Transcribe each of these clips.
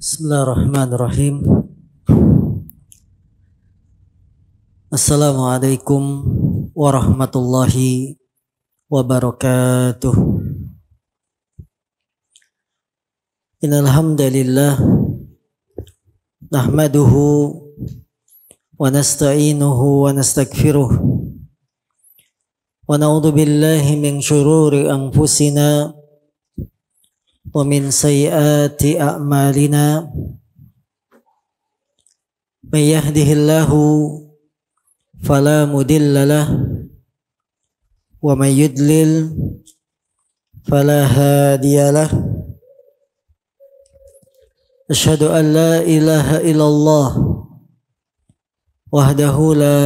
Bismillahirrahmanirrahim. Assalamualaikum warahmatullahi wabarakatuh. Innal hamdalillah nahmaduhu wa nasta'inuhu wa nastaghfiruh wa na'udzu billahi min syururi anfusina wa min sayyiati a'malina. May yahdihillahu fala mudilla lahu wa may yudlil fala hadiya lahu. Asyhadu an la ilaha illallah wahdahu la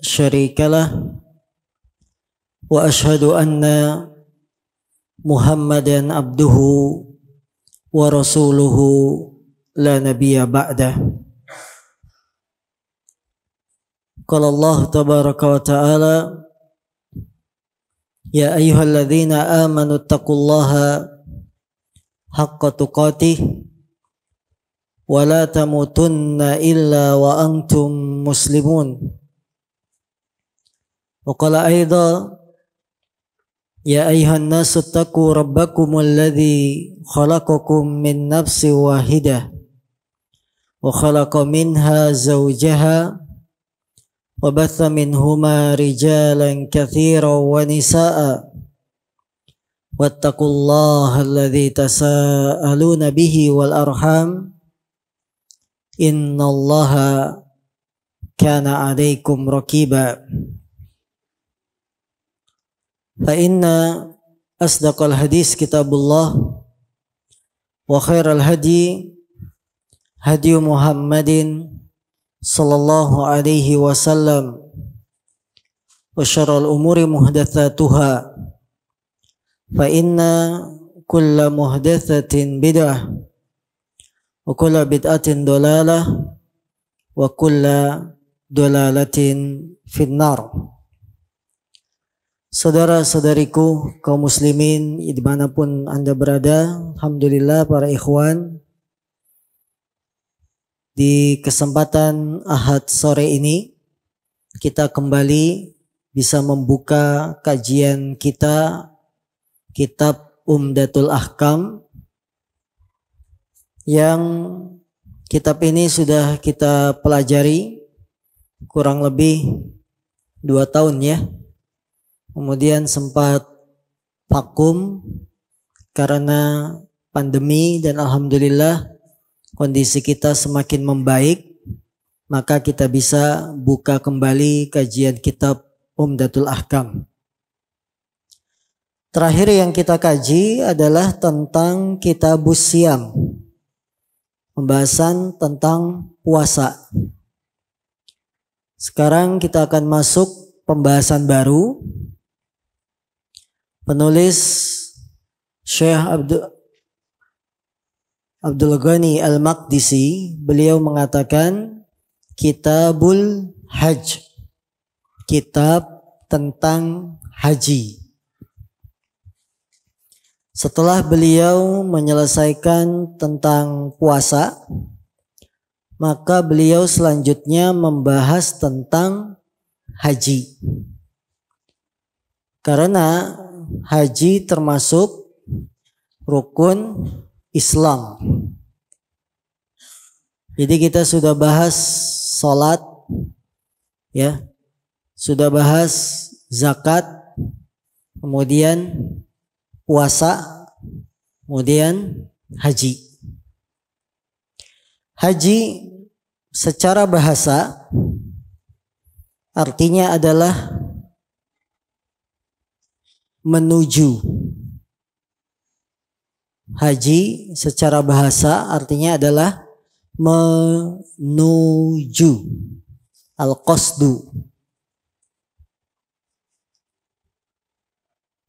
syarika lah wa asyhadu anna Muhammadan abduhu wa rasuluhu la nabiyya ba'dah. Qala Allah tabaraka wa ta'ala, ya ayyuhalladzina amanu taqullaha haqqa tuqatih wa la tamutunna illa wa antum muslimun. Wa qala aidan, ya ayyuhan nasu taqu rabbakumul ladzi khalaqakum min nafsin wahidah wa khalaqa minha zawjaha wa batha minhuma rijalan katsiran wa nisaa'a wattaqullaha alladzi tasaaluna bihi wal arham innallaha kana 'alaikum raqiba. Fa inna asdaqal hadis kitabullah wa khairal hadi hadi Muhammadin sallallahu alaihi wasallam wa syarrul umuri muhdatsatuha fa inna kulla muhdatsatin bid'ah wa kulla bid'atin dalalah wa kulla dalalatin finnar. Saudara-saudariku kaum muslimin dimanapun Anda berada, alhamdulillah para ikhwan, di kesempatan Ahad sore ini kita kembali bisa membuka kajian kita kitab Umdatul Ahkam, yang kitab ini sudah kita pelajari kurang lebih 2 tahun ya. Kemudian sempat vakum karena pandemi dan alhamdulillah kondisi kita semakin membaik, maka kita bisa buka kembali kajian kitab Umdatul Ahkam. Terakhir yang kita kaji adalah tentang Kitabus Shiyam, pembahasan tentang puasa. Sekarang kita akan masuk pembahasan baru. Penulis Syekh Abdul Ghani Al-Maqdisi, beliau mengatakan Kitabul Hajj, kitab tentang haji. Setelah beliau menyelesaikan tentang puasa, maka beliau selanjutnya membahas tentang haji. Karena haji termasuk rukun Islam. Jadi kita sudah bahas salat, ya, sudah bahas zakat, kemudian puasa, kemudian haji. Haji secara bahasa artinya adalah menuju. Haji secara bahasa artinya adalah menuju, al-qasdu.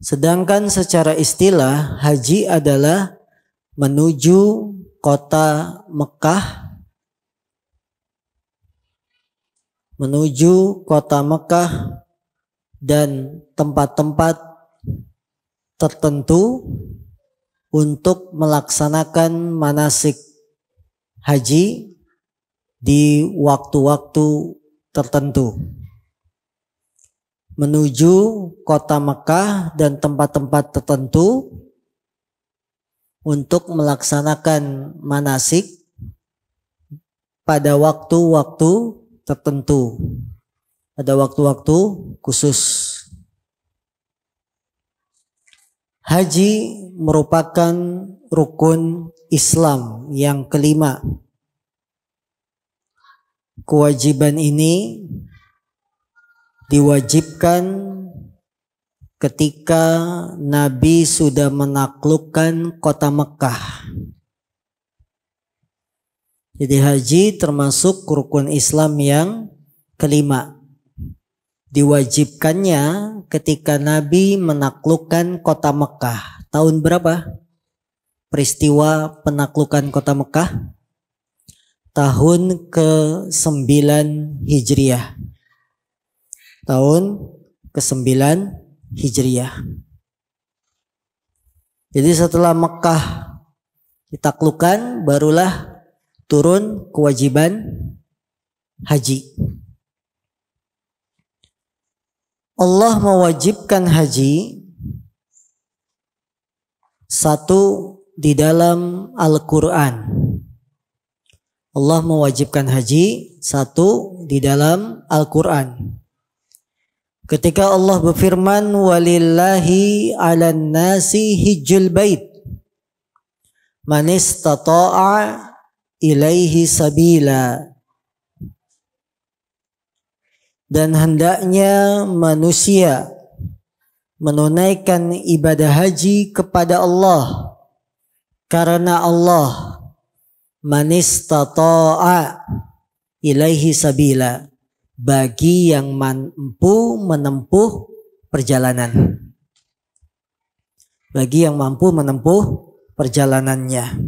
Sedangkan secara istilah haji adalah menuju kota Mekah, menuju kota Mekah dan tempat-tempat tertentu untuk melaksanakan manasik haji di waktu-waktu tertentu menuju kota Mekah dan tempat-tempat tertentu untuk melaksanakan manasik pada waktu-waktu tertentu, pada waktu-waktu khusus. Haji merupakan rukun Islam yang kelima. Kewajiban ini diwajibkan ketika Nabi sudah menaklukkan kota Mekah. Jadi haji termasuk rukun Islam yang kelima. Diwajibkannya ketika Nabi menaklukkan kota Mekah. Tahun berapa peristiwa penaklukan kota Mekah? Tahun ke-9 Hijriah. Tahun ke-9 Hijriah. Jadi setelah Mekah ditaklukkan, barulah turun kewajiban haji. Allah mewajibkan haji satu di dalam Al-Quran. Allah mewajibkan haji satu di dalam Al-Quran. Ketika Allah berfirman, walillahi 'alan nasi hijjul bait man istata'a ilaihi sabila. Dan hendaknya manusia menunaikan ibadah haji kepada Allah karena Allah man istata'a ilaihi sabila, bagi yang mampu menempuh perjalanan, bagi yang mampu menempuh perjalanannya.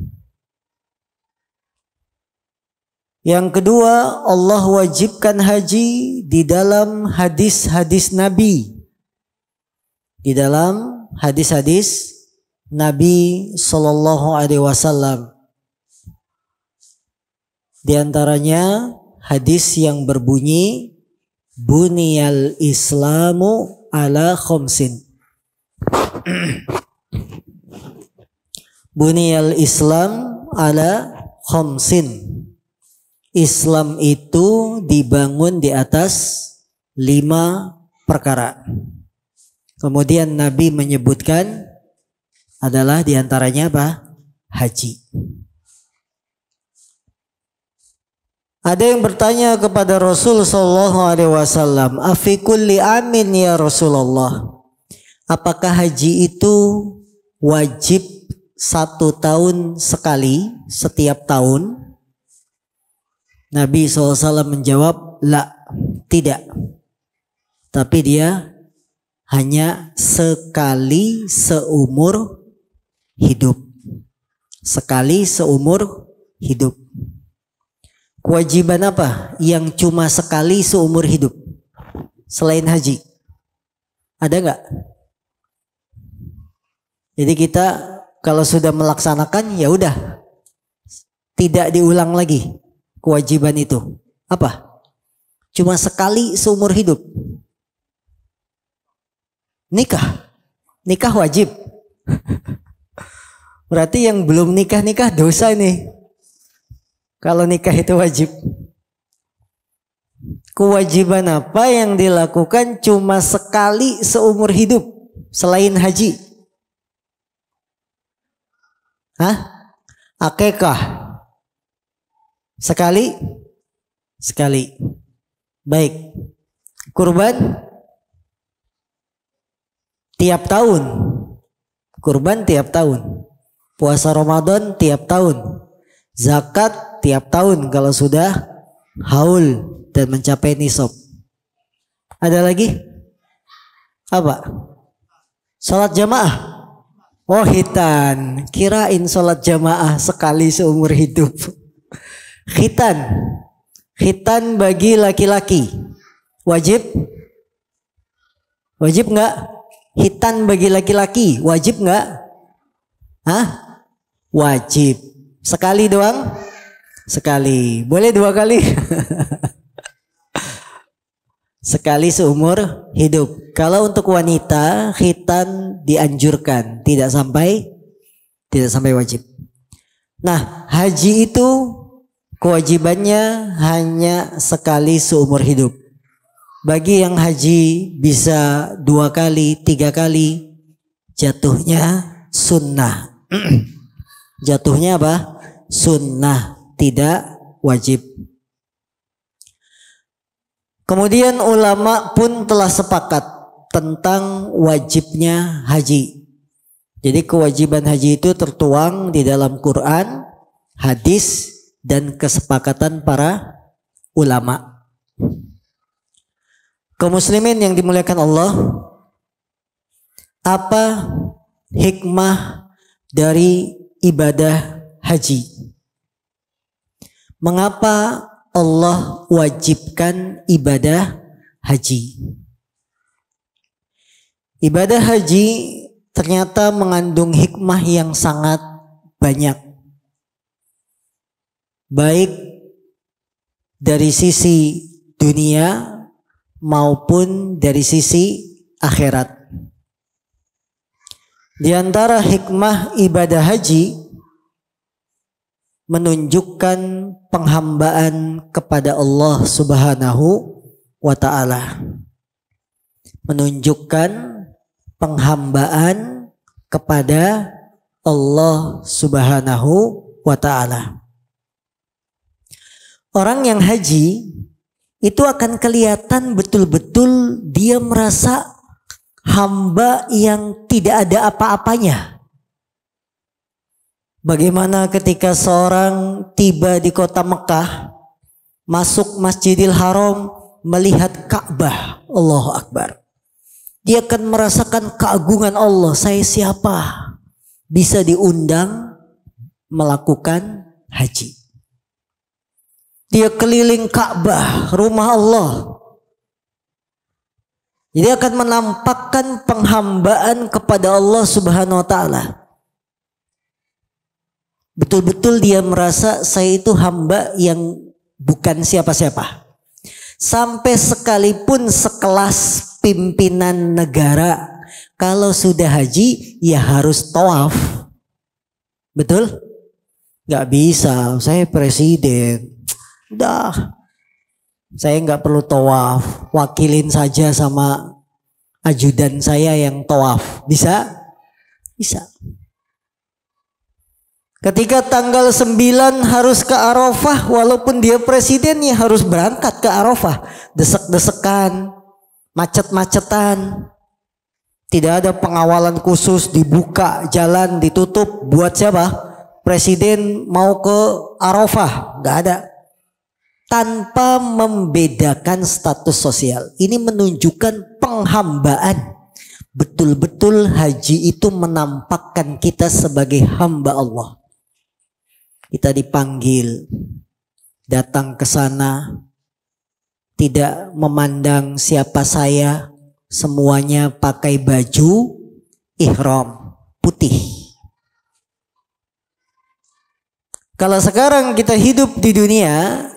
Yang kedua, Allah wajibkan haji di dalam hadis-hadis Nabi. Di dalam hadis-hadis Nabi Sallallahu Alaihi Wasallam. Di antaranya hadis yang berbunyi, buniyal islamu ala khomsin. Buniyal islam ala khomsin. Islam itu dibangun di atas 5 perkara. Kemudian Nabi menyebutkan adalah diantaranya apa? Haji. Ada yang bertanya kepada Rasul sallallahu alaihi wasallam, "Afi kulli amin ya Rasulullah?" Apakah haji itu wajib 1 tahun sekali, setiap tahun? Nabi SAW menjawab, la, tidak. Tapi dia hanya sekali seumur hidup. Sekali seumur hidup. Kewajiban apa yang cuma sekali seumur hidup selain haji? Ada nggak? Jadi kita kalau sudah melaksanakan, ya udah, tidak diulang lagi. Kewajiban itu apa? Cuma sekali seumur hidup. Nikah. Nikah wajib. Berarti yang belum nikah dosa nih. Kalau nikah itu wajib. Kewajiban apa yang dilakukan cuma sekali seumur hidup selain haji? Akikah. Sekali. Baik. Kurban tiap tahun. Kurban tiap tahun. Puasa Ramadan tiap tahun. Zakat tiap tahun kalau sudah haul dan mencapai nisab. Ada lagi? Apa? Salat jamaah. Oh, khitan. Kirain salat jamaah sekali seumur hidup. Khitan bagi laki-laki wajib? Wajib nggak? Khitan bagi laki-laki wajib nggak? Wajib. Sekali doang? Sekali. Boleh 2 kali? Sekali seumur hidup. Kalau untuk wanita, khitan dianjurkan, tidak sampai wajib. Nah, haji itu kewajibannya hanya sekali seumur hidup. Bagi yang haji bisa 2 kali, 3 kali, jatuhnya sunnah. Jatuhnya apa? Sunnah, tidak wajib. Kemudian ulama pun telah sepakat tentang wajibnya haji. Jadi kewajiban haji itu tertuang di dalam Quran, hadis, dan kesepakatan para ulama. Kaum muslimin yang dimuliakan Allah, apa hikmah dari ibadah haji? Mengapa Allah wajibkan ibadah haji? Ibadah haji ternyata mengandung hikmah yang sangat banyak. Baik dari sisi dunia maupun dari sisi akhirat. Di antara hikmah ibadah haji menunjukkan penghambaan kepada Allah Subhanahu wa ta'ala. Menunjukkan penghambaan kepada Allah Subhanahu wa ta'ala. Orang yang haji itu akan kelihatan betul-betul dia merasa hamba yang tidak ada apa-apanya. Bagaimana ketika seorang tiba di kota Mekah, masuk Masjidil Haram, melihat Ka'bah, Allahu Akbar. Dia akan merasakan keagungan Allah. Saya siapa? Bisa diundang melakukan haji. Dia keliling Ka'bah, rumah Allah. Jadi akan menampakkan penghambaan kepada Allah Subhanahu wa ta'ala. Betul-betul dia merasa saya itu hamba yang bukan siapa-siapa. Sampai sekalipun sekelas pimpinan negara, kalau sudah haji ya harus tawaf. Betul? Gak bisa, saya presiden. Udah, saya gak perlu tawaf. Wakilin saja sama ajudan saya yang tawaf. Bisa? Bisa. Ketika tanggal 9 harus ke Arafah, walaupun dia presiden ya harus berangkat ke Arafah. Desek-desekan, macet-macetan. Tidak ada pengawalan khusus, dibuka jalan, ditutup. Buat siapa? Presiden mau ke Arafah, gak ada. Tanpa membedakan status sosial. Ini menunjukkan penghambaan. Betul-betul haji itu menampakkan kita sebagai hamba Allah. Kita dipanggil, datang ke sana, tidak memandang siapa saya, semuanya pakai baju ihram putih. Kalau sekarang kita hidup di dunia,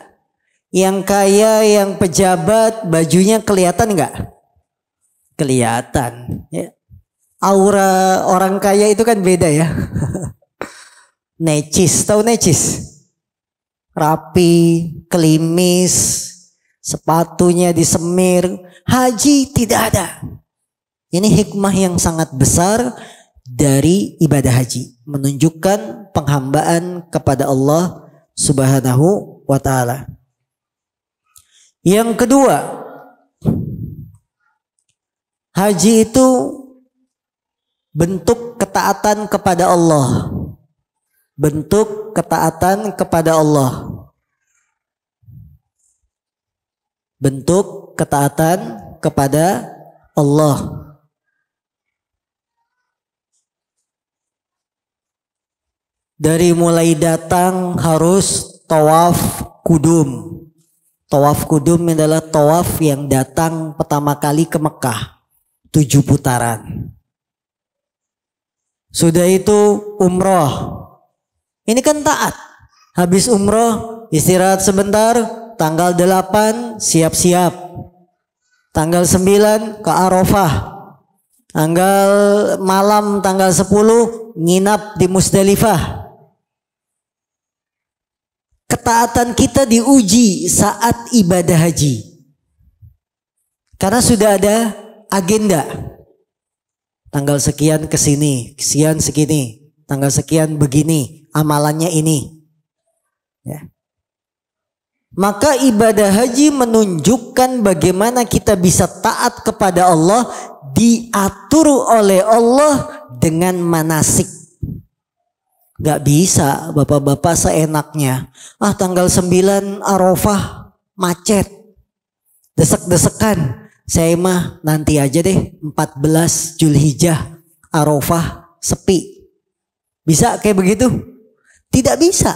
yang kaya, yang pejabat, bajunya kelihatan nggak? Kelihatan. Ya. Aura orang kaya itu kan beda ya. Necis, tahu necis? Rapi, kelimis, sepatunya disemir. Haji tidak ada. Ini hikmah yang sangat besar dari ibadah haji. Menunjukkan penghambaan kepada Allah Subhanahu wa ta'ala. Yang kedua, haji itu bentuk ketaatan kepada Allah. Bentuk ketaatan kepada Allah. Bentuk ketaatan kepada Allah. Dari mulai datang harus tawaf kudum. Tawaf kudum adalah tawaf yang datang pertama kali ke Mekah. 7 putaran. Sudah itu umroh. Ini kan taat. Habis umroh istirahat sebentar, tanggal 8 siap-siap. Tanggal 9 ke Arafah. Tanggal malam tanggal 10 nginap di Musdalifah. Ketaatan kita diuji saat ibadah haji. Karena sudah ada agenda. Tanggal sekian ke sini, sekian segini, tanggal sekian begini, amalannya ini. Ya. Maka ibadah haji menunjukkan bagaimana kita bisa taat kepada Allah, diatur oleh Allah dengan manasik. Gak bisa bapak-bapak seenaknya. Tanggal 9 Arafah macet, desek-desekan. Saya mah nanti aja deh 14 Zulhijjah Arafah sepi. Bisa kayak begitu? Tidak bisa.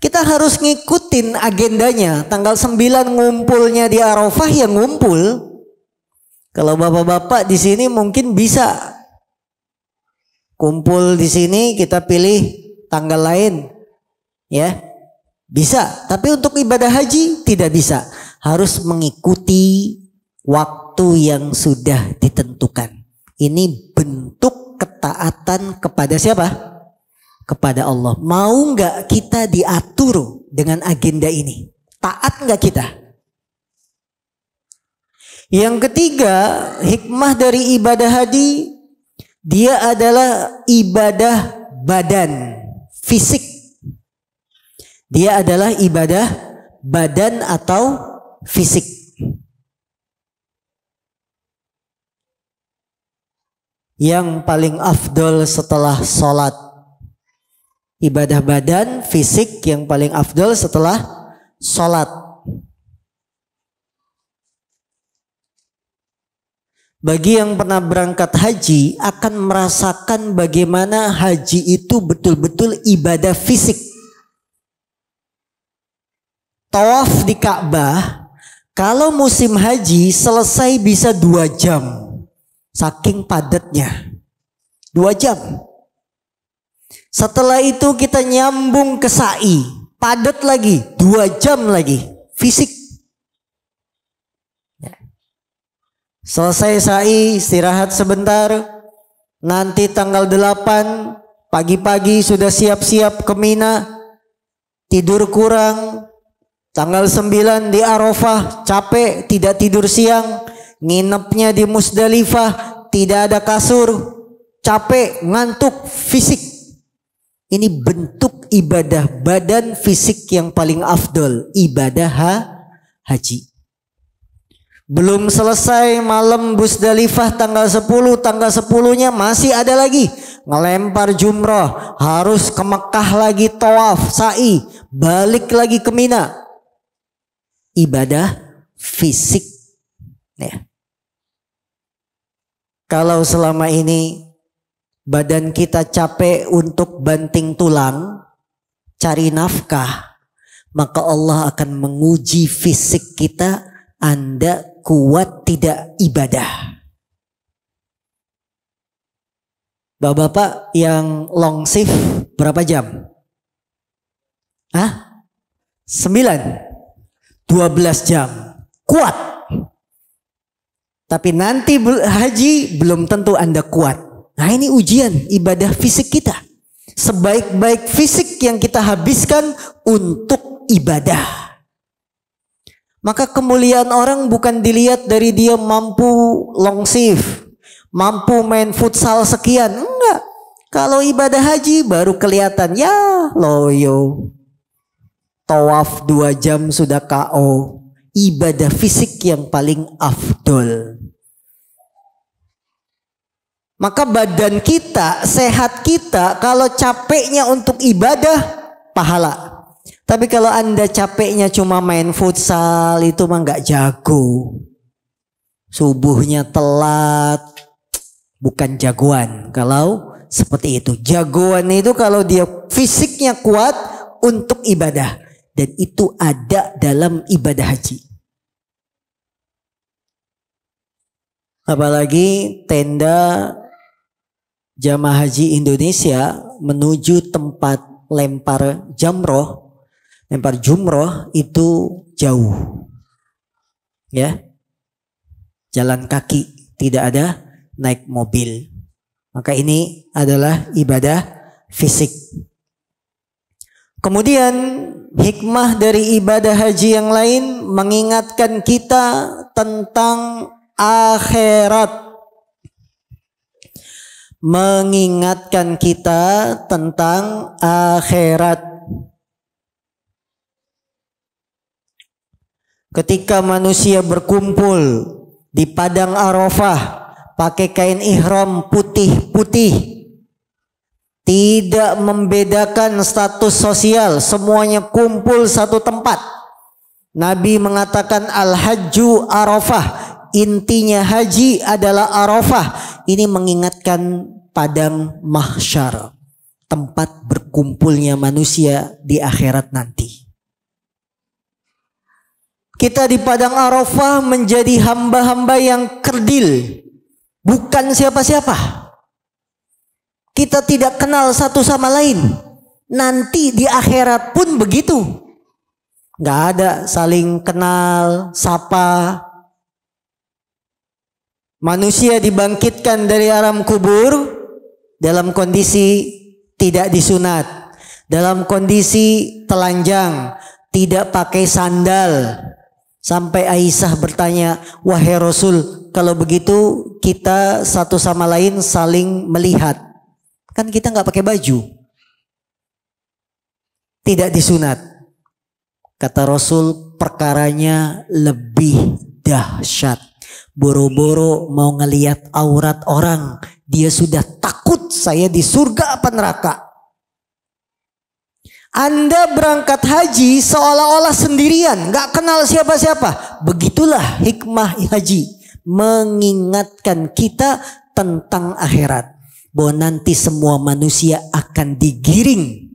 Kita harus ngikutin agendanya. Tanggal 9 ngumpulnya di Arafah ya ngumpul. Kalau bapak-bapak di sini mungkin bisa kumpul di sini, kita pilih tanggal lain. Ya. Bisa, tapi untuk ibadah haji tidak bisa. Harus mengikuti waktu yang sudah ditentukan. Ini bentuk ketaatan kepada siapa? Kepada Allah. Mau nggak kita diatur dengan agenda ini? Taat nggak kita? Yang ketiga, hikmah dari ibadah haji, dia adalah ibadah badan, fisik. Dia adalah ibadah badan atau fisik. Yang paling afdol setelah sholat. Ibadah badan, fisik yang paling afdol setelah sholat. Bagi yang pernah berangkat haji akan merasakan bagaimana haji itu betul-betul ibadah fisik. Tawaf di Ka'bah, kalau musim haji selesai bisa 2 jam. Saking padatnya. 2 jam. Setelah itu kita nyambung ke sa'i, padat lagi, 2 jam lagi, fisik. Selesai sa'i, istirahat sebentar, nanti tanggal 8, pagi-pagi sudah siap-siap ke Mina, tidur kurang, tanggal 9 di Arafah, capek, tidak tidur siang, nginepnya di Musdalifah, tidak ada kasur, capek, ngantuk, fisik. Ini bentuk ibadah badan fisik yang paling afdol, ibadah haji. Belum selesai malam Musdalifah tanggal 10, tanggal 10-nya masih ada lagi. Ngelempar jumrah, harus ke Mekah lagi tawaf, sa'i, balik lagi ke Mina. Ibadah fisik. Ya. Kalau selama ini badan kita capek untuk banting tulang, cari nafkah, maka Allah akan menguji fisik kita. Anda kuat tidak ibadah? Bapak-bapak yang long shift berapa jam? 12 jam. Kuat. Tapi nanti haji belum tentu Anda kuat. Nah, ini ujian ibadah fisik kita. Sebaik-baik fisik yang kita habiskan untuk ibadah. Maka kemuliaan orang bukan dilihat dari dia mampu long shift, mampu main futsal sekian. Enggak. Kalau ibadah haji baru kelihatan, ya loyo. Tawaf 2 jam sudah KO. Ibadah fisik yang paling afdol. Maka badan kita, sehat kita, kalau capeknya untuk ibadah, pahala. Tapi kalau Anda capeknya cuma main futsal, itu mah nggak jago. Subuhnya telat, bukan jagoan. Kalau seperti itu, jagoan itu kalau dia fisiknya kuat untuk ibadah. Dan itu ada dalam ibadah haji. Apalagi tenda jamaah haji Indonesia menuju tempat lempar jumroh itu jauh. Ya. Jalan kaki, tidak ada naik mobil. Maka ini adalah ibadah fisik. Kemudian hikmah dari ibadah haji yang lain mengingatkan kita tentang akhirat. Mengingatkan kita tentang akhirat. Ketika manusia berkumpul di padang Arafah pakai kain ihram putih-putih, tidak membedakan status sosial, semuanya kumpul satu tempat. Nabi mengatakan al-hajju Arafah, intinya haji adalah Arafah. Ini mengingatkan padang mahsyar, tempat berkumpulnya manusia di akhirat nanti. Kita di padang Arafah menjadi hamba-hamba yang kerdil, bukan siapa-siapa. Kita tidak kenal satu sama lain. Nanti di akhirat pun begitu. Gak ada saling kenal, sapa. Manusia dibangkitkan dari alam kubur dalam kondisi tidak disunat, dalam kondisi telanjang, tidak pakai sandal. Sampai Aisyah bertanya, wahai Rasul, kalau begitu kita satu sama lain saling melihat. Kan kita nggak pakai baju. Tidak disunat. Kata Rasul, perkaranya lebih dahsyat. Boro-boro mau ngelihat aurat orang, dia sudah takut saya di surga apa neraka. Anda berangkat haji seolah-olah sendirian, gak kenal siapa-siapa. Begitulah hikmah haji, mengingatkan kita tentang akhirat, bahwa nanti semua manusia akan digiring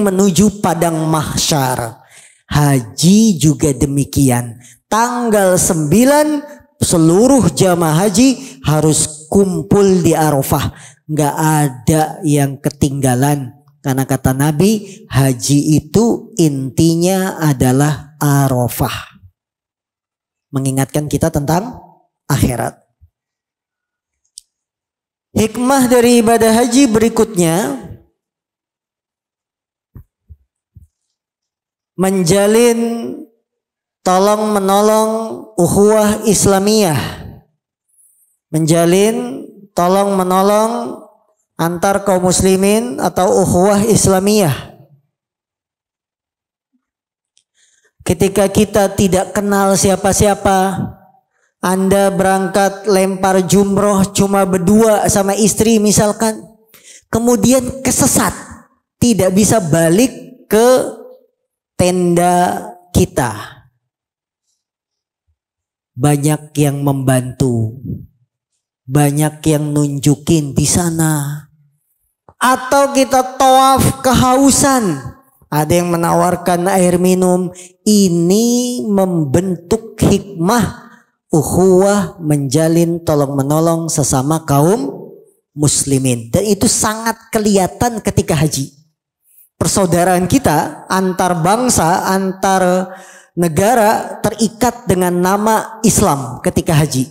menuju padang mahsyar. Haji juga demikian. Tanggal 9 seluruh jamaah haji harus kumpul di Arafah. Gak ada yang ketinggalan. Karena kata Nabi, haji itu intinya adalah Arafah. Mengingatkan kita tentang akhirat. Hikmah dari ibadah haji berikutnya, menjalin tolong menolong ukhuwah Islamiyah, menjalin tolong menolong antar kaum muslimin atau ukhuwah Islamiyah. Ketika kita tidak kenal siapa-siapa, Anda berangkat lempar jumroh cuma berdua sama istri misalkan, kemudian kesesat, tidak bisa balik ke tenda kita. Banyak yang membantu, banyak yang nunjukin di sana. Atau kita tawaf kehausan, ada yang menawarkan air minum. Ini membentuk hikmah ukhuwah, menjalin tolong menolong sesama kaum muslimin. Dan itu sangat kelihatan ketika haji. Persaudaraan kita antar bangsa, antar negara terikat dengan nama Islam ketika haji.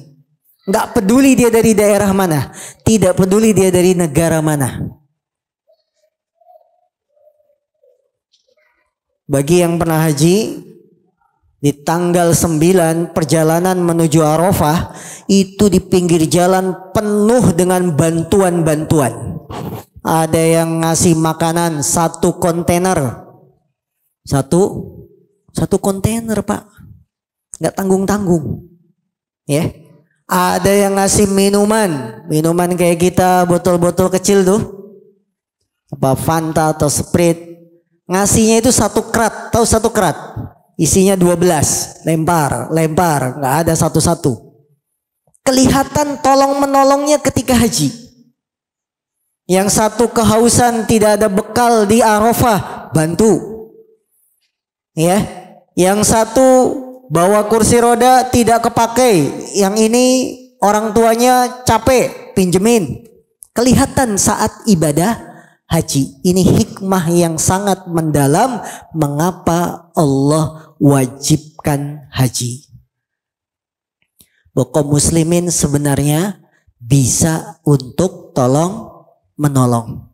Nggak peduli dia dari daerah mana, tidak peduli dia dari negara mana. Bagi yang pernah haji, di tanggal 9 perjalanan menuju Arafah, itu di pinggir jalan penuh dengan bantuan-bantuan. Ada yang ngasih makanan 1 kontainer. Satu kontainer, Pak. Nggak tanggung-tanggung. Ya. Ada yang ngasih minuman kayak kita, botol-botol kecil tuh. Apa Fanta atau Sprite. Ngasihnya itu 1 kerat, tahu 1 kerat. Isinya 12, lempar, nggak ada satu-satu. Kelihatan tolong menolongnya ketika haji. Yang satu kehausan, tidak ada bekal di Arafah, bantu. Ya. Yang satu bawa kursi roda tidak kepakai, yang ini orang tuanya capek, pinjemin. Kelihatan saat ibadah haji. Ini hikmah yang sangat mendalam mengapa Allah wajibkan haji. Bahwa kaum muslimin sebenarnya bisa untuk tolong menolong.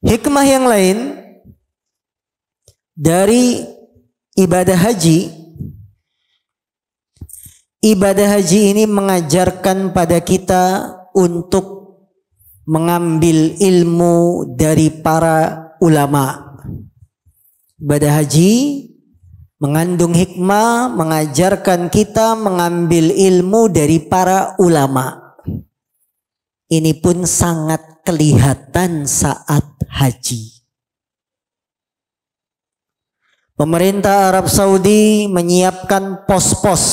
Hikmah yang lain dari ibadah haji, ibadah haji ini mengajarkan pada kita untuk mengambil ilmu dari para ulama. Ibadah haji mengandung hikmah, mengajarkan kita mengambil ilmu dari para ulama. Ini pun sangat kelihatan saat haji. Pemerintah Arab Saudi menyiapkan pos-pos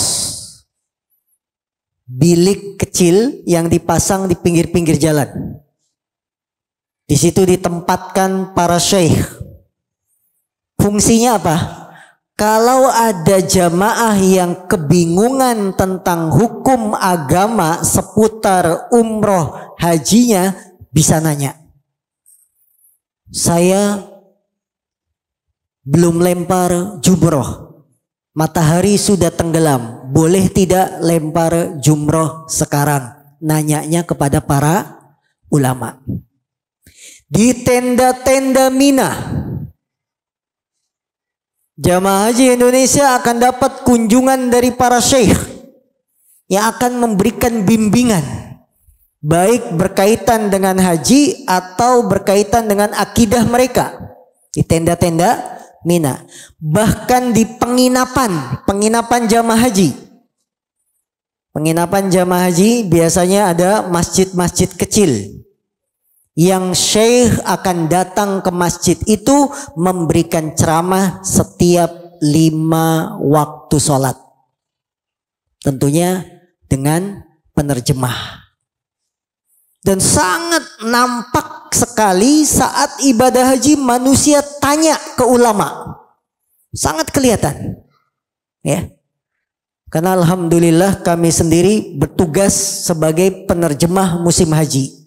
bilik kecil yang dipasang di pinggir-pinggir jalan. Di situ ditempatkan para syekh. Fungsinya apa? Kalau ada jamaah yang kebingungan tentang hukum agama seputar umroh hajinya, bisa nanya. Saya belum lempar jumroh, matahari sudah tenggelam, boleh tidak lempar jumroh sekarang? Nanyanya kepada para ulama. Di tenda-tenda Mina, jamaah haji Indonesia akan dapat kunjungan dari para syekh yang akan memberikan bimbingan, baik berkaitan dengan haji atau berkaitan dengan akidah mereka. Di tenda-tenda Mina, bahkan di penginapan jamaah haji. Penginapan jamaah haji biasanya ada masjid-masjid kecil yang syekh akan datang ke masjid itu memberikan ceramah setiap 5 waktu sholat. Tentunya dengan penerjemah. Dan sangat nampak sekali saat ibadah haji manusia tanya ke ulama. Sangat kelihatan. Ya. Karena alhamdulillah kami sendiri bertugas sebagai penerjemah musim haji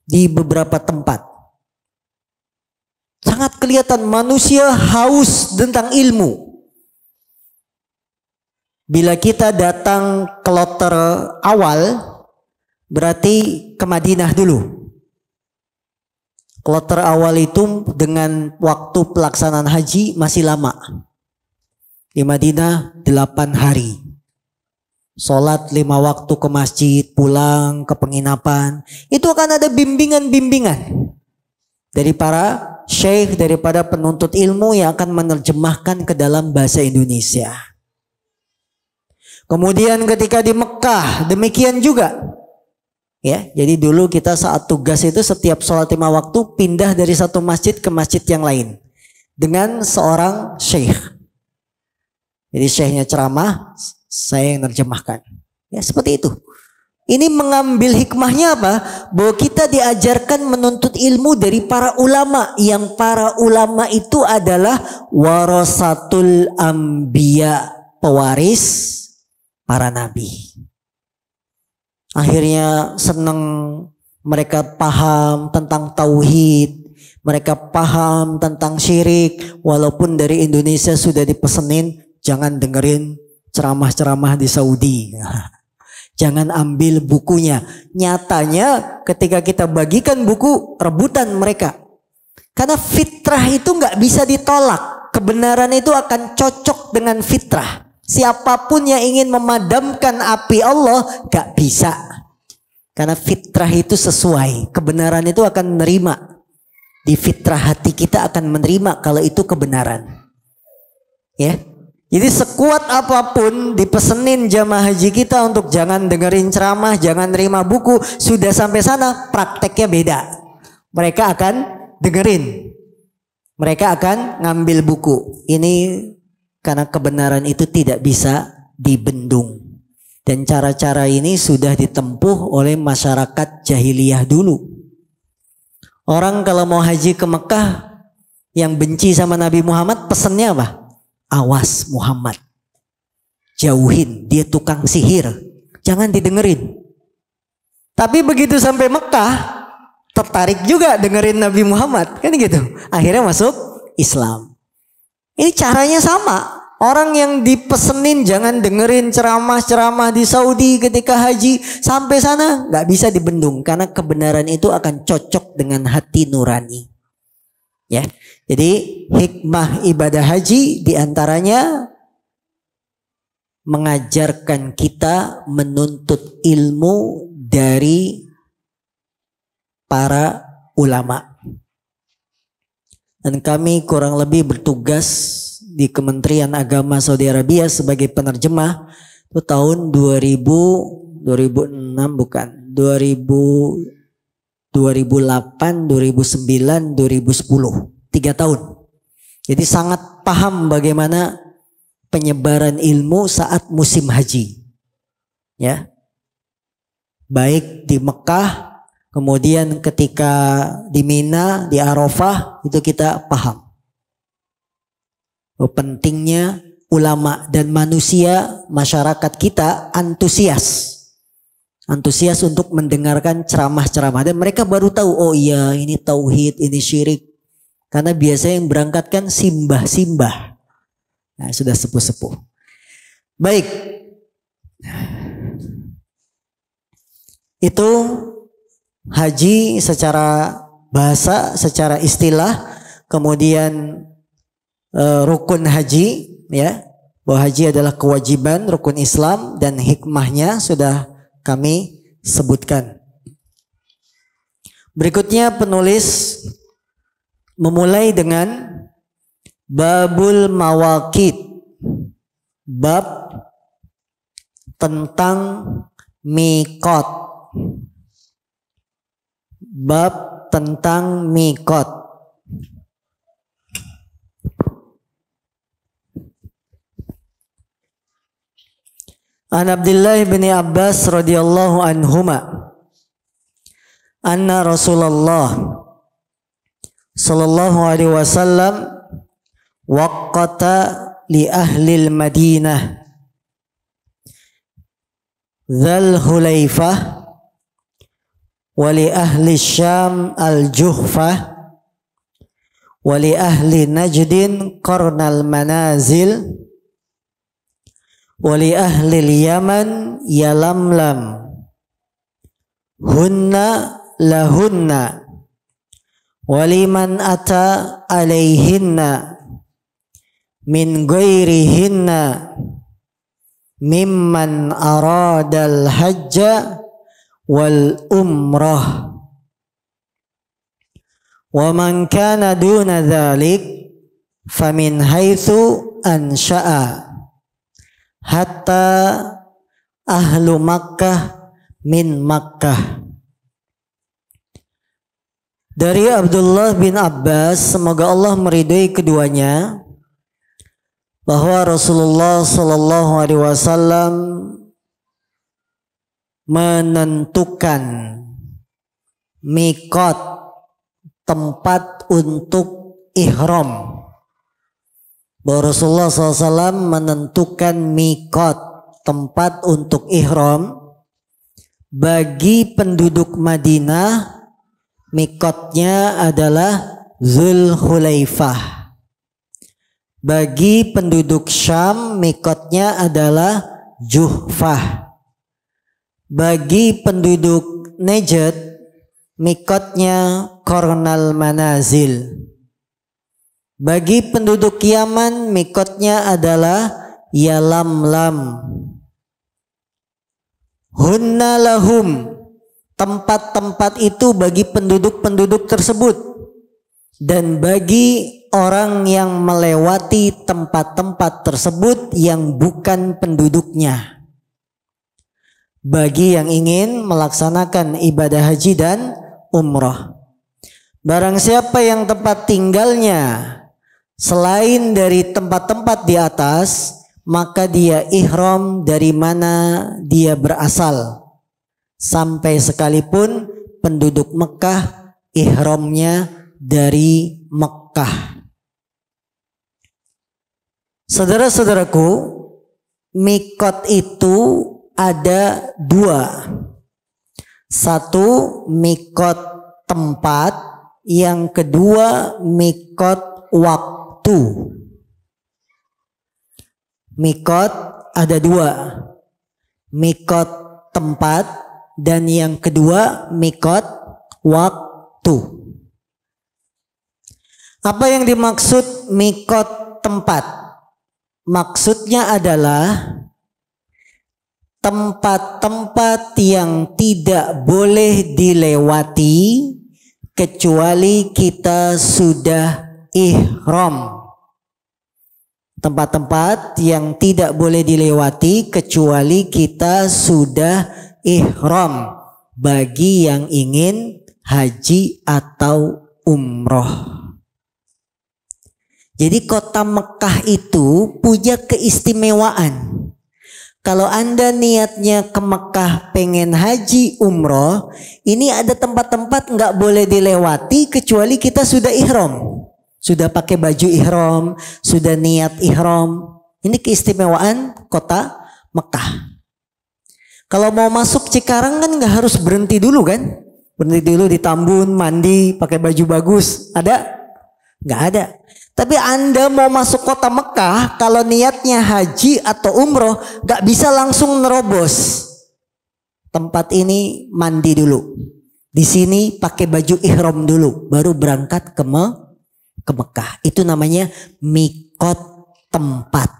di beberapa tempat. Sangat kelihatan manusia haus tentang ilmu. Bila kita datang ke kloter awal, berarti ke Madinah dulu. Kloter awal itu dengan waktu pelaksanaan haji masih lama. Di Madinah 8 hari. Sholat 5 waktu ke masjid, pulang ke penginapan. Itu akan ada bimbingan-bimbingan dari para syekh, daripada penuntut ilmu yang akan menerjemahkan ke dalam bahasa Indonesia. Kemudian ketika di Mekah demikian juga. Ya, jadi dulu kita saat tugas itu setiap sholat 5 waktu pindah dari satu masjid ke masjid yang lain dengan seorang syekh. Jadi syekhnya ceramah, saya yang nerjemahkan. Ya, seperti itu. Ini mengambil hikmahnya apa? Bahwa kita diajarkan menuntut ilmu dari para ulama, yang para ulama itu adalah warasatul anbiya, pewaris para nabi. Akhirnya senang mereka paham tentang tauhid, mereka paham tentang syirik. Walaupun dari Indonesia sudah dipesenin jangan dengerin ceramah-ceramah di Saudi. Jangan ambil bukunya. Nyatanya ketika kita bagikan buku, rebutan mereka. Karena fitrah itu nggak bisa ditolak. Kebenaran itu akan cocok dengan fitrah. Siapapun yang ingin memadamkan api Allah gak bisa. Karena fitrah itu sesuai. Kebenaran itu akan menerima. Di fitrah hati kita akan menerima kalau itu kebenaran. Ya. Jadi sekuat apapun dipesenin jamaah haji kita untuk jangan dengerin ceramah, jangan terima buku. Sudah sampai sana prakteknya beda. Mereka akan dengerin. Mereka akan ngambil buku. Ini karena kebenaran itu tidak bisa dibendung. Dan cara-cara ini sudah ditempuh oleh masyarakat jahiliyah dulu. Orang kalau mau haji ke Mekah yang benci sama Nabi Muhammad, pesennya apa? Awas Muhammad. Jauhin, dia tukang sihir. Jangan didengerin. Tapi begitu sampai Mekah, tertarik juga dengerin Nabi Muhammad, kan gitu. Akhirnya masuk Islam. Ini caranya sama. Orang yang dipesenin jangan dengerin ceramah-ceramah di Saudi ketika haji, sampai sana nggak bisa dibendung karena kebenaran itu akan cocok dengan hati nurani. Ya, jadi hikmah ibadah haji diantaranya mengajarkan kita menuntut ilmu dari para ulama. Dan kami kurang lebih bertugas di Kementerian Agama Saudi Arabia sebagai penerjemah itu tahun 2006 bukan 2008, 2009, 2010, 3 tahun. Jadi sangat paham bagaimana penyebaran ilmu saat musim haji, ya, baik di Mekah, kemudian ketika di Mina, di Arafah, itu kita paham pentingnya ulama dan manusia, masyarakat kita antusias untuk mendengarkan ceramah-ceramah, dan mereka baru tahu, oh iya ini tauhid, ini syirik, karena biasanya yang berangkat kan simbah-simbah. Nah, sudah sepuh-sepuh. Baik, itu haji secara bahasa, secara istilah. Kemudian rukun haji, ya, bahwa haji adalah kewajiban rukun Islam, dan hikmahnya sudah kami sebutkan. Berikutnya penulis memulai dengan babul mawaqit, bab tentang miqat, bab tentang miqat. An Abdullah bin Abbas radhiyallahu anhuma anna Rasulullah sallallahu alaihi wasallam waqata li ahli al-Madinah Dzul Hulaifah wa li ahli Syam al-Juhfah wa li ahli Najdin qarnal manazil wali ahli Yaman yalamlam hunna lahunna waliman ata alaihinna min ghairihinna mimman aradal hajja wal umrah wa man kana duna dhalik famin haitsu ansha'a hatta ahlu Makkah min Makkah. Dari Abdullah bin Abbas, semoga Allah meridhai keduanya, bahwa Rasulullah sallallahu alaihi wasallam menentukan miqat, tempat untuk ihram. Bahwa Rasulullah SAW menentukan miqat, tempat untuk ihram bagi penduduk Madinah. Miqatnya adalah Dzul Hulaifah. Bagi penduduk Syam, miqatnya adalah Juhfah. Bagi penduduk Najd, miqatnya Qarnal Manazil. Bagi penduduk Yaman, miqatnya adalah Yalamlam. Hunna lahum, tempat-tempat itu bagi penduduk-penduduk tersebut, dan bagi orang yang melewati tempat-tempat tersebut yang bukan penduduknya. Bagi yang ingin melaksanakan ibadah haji dan umrah. Barang siapa yang tempat tinggalnya selain dari tempat-tempat di atas, maka dia ihram dari mana dia berasal. Sampai sekalipun penduduk Mekah ihramnya dari Mekah. Saudara-saudaraku, miqat itu ada dua. Satu, miqat tempat, yang kedua mikot waktu. Mikot ada dua, mikot tempat dan yang kedua mikot waktu. Apa yang dimaksud mikot tempat? Maksudnya adalah tempat-tempat yang tidak boleh dilewati kecuali kita sudah ihram. Tempat-tempat yang tidak boleh dilewati kecuali kita sudah ihram bagi yang ingin haji atau umroh. Jadi kota Mekah itu punya keistimewaan. Kalau Anda niatnya ke Mekah pengen haji umroh, ini ada tempat-tempat nggak boleh dilewati kecuali kita sudah ihram. Sudah pakai baju ihram, sudah niat ihram. Ini keistimewaan kota Mekah. Kalau mau masuk Cikarang kan nggak harus berhenti dulu kan? Berhenti dulu di Tambun, mandi, pakai baju bagus. Ada? Nggak ada. Tapi Anda mau masuk kota Mekah, kalau niatnya haji atau umroh, nggak bisa langsung nerobos. Tempat ini mandi dulu. Di sini pakai baju ihram dulu, baru berangkat ke Mekah. Itu namanya mikot tempat.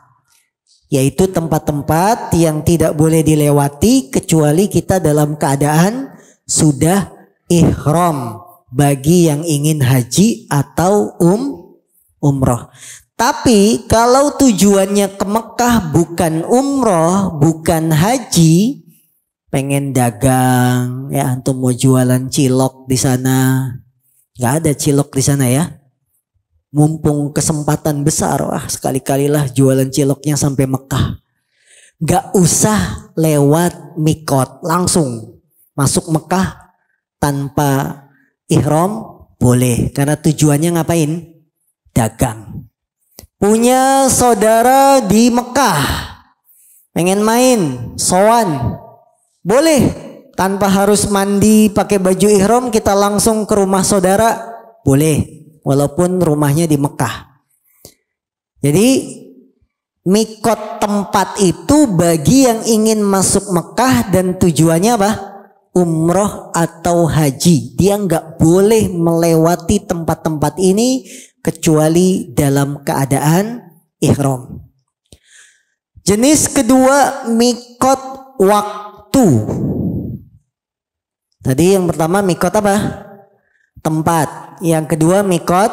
Yaitu tempat-tempat yang tidak boleh dilewati kecuali kita dalam keadaan sudah ihram bagi yang ingin haji atau umroh. Tapi kalau tujuannya ke Mekah bukan umroh, bukan haji, pengen dagang, ya antum mau jualan cilok di sana, nggak ada cilok di sana ya. Mumpung kesempatan besar, wah sekali-kalilah jualan ciloknya sampai Mekah. Nggak usah lewat mikot, langsung masuk Mekah tanpa ihram boleh, karena tujuannya ngapain? Dagang. Punya saudara di Mekah, pengen main, sowan, boleh. Tanpa harus mandi pakai baju ihram, kita langsung ke rumah saudara, boleh. Walaupun rumahnya di Mekah. Jadi mikot tempat itu bagi yang ingin masuk Mekah dan tujuannya apa? Umroh atau haji. Dia nggak boleh melewati tempat-tempat ini kecuali dalam keadaan ihram. Jenis kedua mikot waktu. Tadi yang pertama mikot apa? Tempat. Yang kedua mikot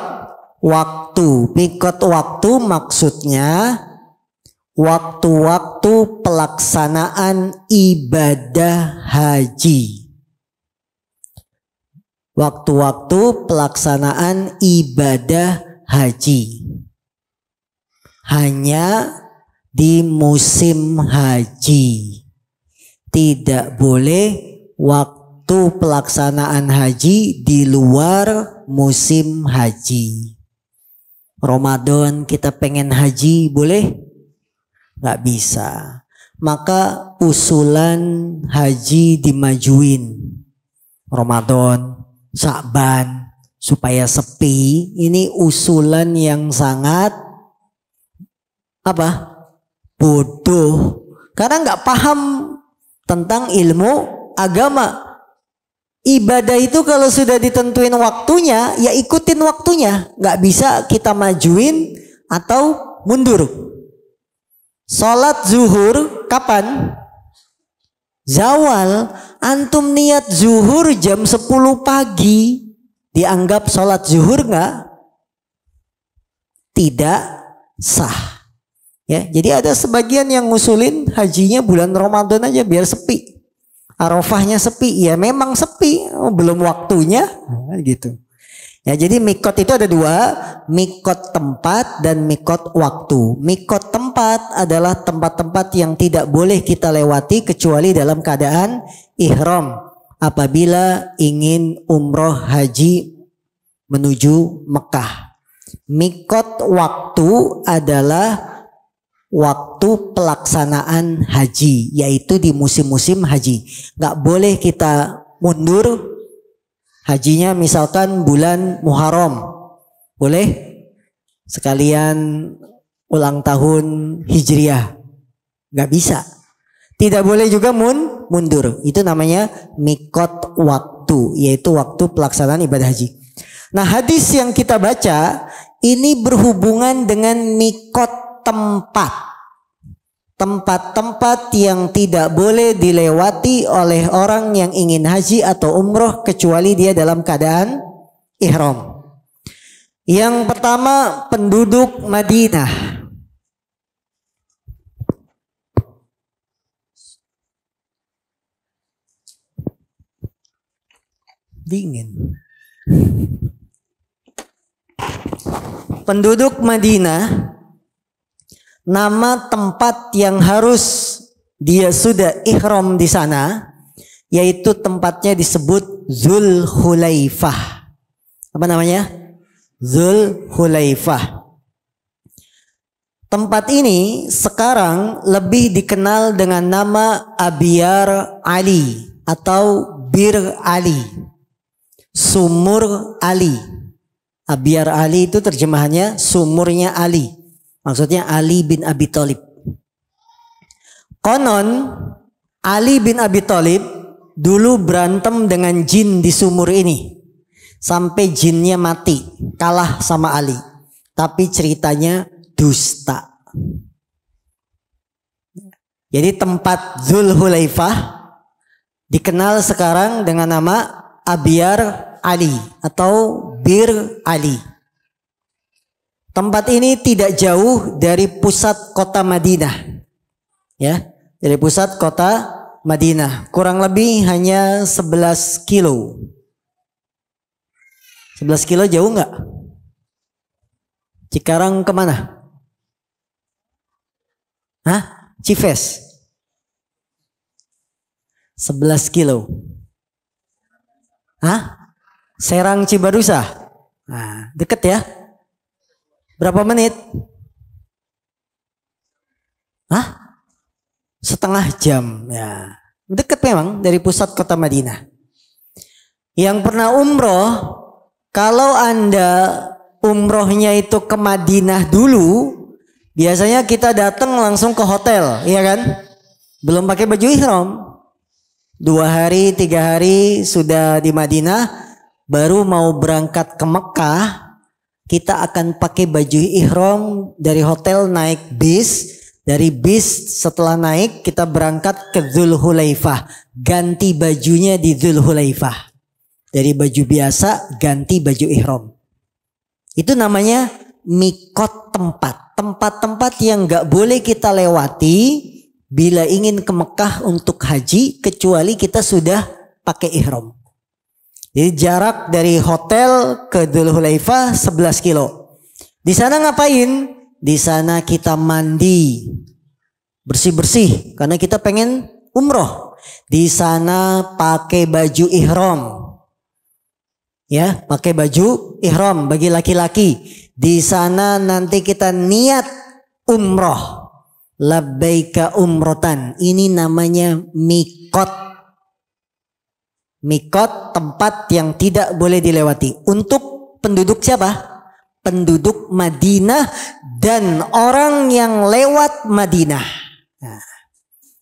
waktu. Mikot waktu maksudnya waktu-waktu pelaksanaan ibadah haji. Waktu-waktu pelaksanaan ibadah haji. Hanya di musim haji. Tidak boleh waktu pelaksanaan haji di luar musim haji. Ramadan kita pengen haji boleh? Nggak bisa. Maka usulan haji dimajuin. Ramadan, Sya'ban, supaya sepi. Ini usulan yang sangat apa? Bodoh. Karena nggak paham tentang ilmu agama. Ibadah itu kalau sudah ditentuin waktunya, ya ikutin waktunya. Nggak bisa kita majuin atau mundur. Sholat zuhur kapan? Zawal. Antum niat zuhur jam 10 pagi. Dianggap sholat zuhur nggak? Tidak sah. Ya, jadi ada sebagian yang ngusulin hajinya bulan Ramadan aja biar sepi. Arafahnya sepi, ya memang sepi, belum waktunya, gitu. Ya, jadi mikot itu ada dua, mikot tempat dan mikot waktu. Mikot tempat adalah tempat-tempat yang tidak boleh kita lewati kecuali dalam keadaan ihram. Apabila ingin umroh haji menuju Mekah. Mikot waktu adalah waktu pelaksanaan haji, yaitu di musim-musim haji. Nggak boleh kita mundur Hajinya misalkan bulan Muharram, boleh sekalian ulang tahun Hijriah. Gak bisa. Tidak boleh juga mundur. Itu namanya mikot waktu, yaitu waktu pelaksanaan ibadah haji. Nah, hadis yang kita baca ini berhubungan dengan mikot tempat. Tempat-tempat yang tidak boleh dilewati oleh orang yang ingin haji atau umroh kecuali dia dalam keadaan ihram. Yang pertama, penduduk Madinah. Dingin. Penduduk Madinah, nama tempat yang harus dia sudah ihram di sana, yaitu tempatnya disebut Dzulhulaifah. Apa namanya? Dzulhulaifah. Tempat ini sekarang lebih dikenal dengan nama Abyar Ali atau Bir Ali, Sumur Ali. Abyar Ali itu terjemahannya sumurnya Ali. Maksudnya Ali bin Abi Thalib. Konon Ali bin Abi Thalib dulu berantem dengan jin di sumur ini. Sampai jinnya mati, kalah sama Ali. Tapi ceritanya dusta. Jadi tempat Dzulhulaifah dikenal sekarang dengan nama Abyar Ali atau Bir Ali. Tempat ini tidak jauh dari pusat kota Madinah. Ya, dari pusat kota Madinah. Kurang lebih hanya 11 kilo. 11 kilo jauh nggak? Cikarang kemana? Hah? Cives? 11 kilo. Hah? Serang Cibarusa? Nah, deket ya? Berapa menit? Hah? Setengah jam. Ya, deket memang dari pusat kota Madinah. Yang pernah umroh, kalau Anda umrohnya itu ke Madinah dulu, biasanya kita datang langsung ke hotel, iya kan? Belum pakai baju ihram. 2 hari, 3 hari sudah di Madinah, baru mau berangkat ke Mekah, kita akan pakai baju ihram dari hotel naik bis. Dari bis setelah naik kita berangkat ke Dzulhulaifah, ganti bajunya di Dzulhulaifah. Dari baju biasa ganti baju ihram. Itu namanya mikot tempat. Tempat-tempat yang gak boleh kita lewati bila ingin ke Mekah untuk haji kecuali kita sudah pakai ihram. Jadi jarak dari hotel ke Dzulhulaifah 11 kilo. Di sana ngapain? Di sana kita mandi. Bersih-bersih karena kita pengen umroh. Di sana pakai baju ihram. Ya, pakai baju ihram bagi laki-laki. Di sana nanti kita niat umroh. Labbaika umrotan. Ini namanya mikot. Mikot tempat yang tidak boleh dilewati. Untuk penduduk siapa? Penduduk Madinah dan orang yang lewat Madinah. Nah,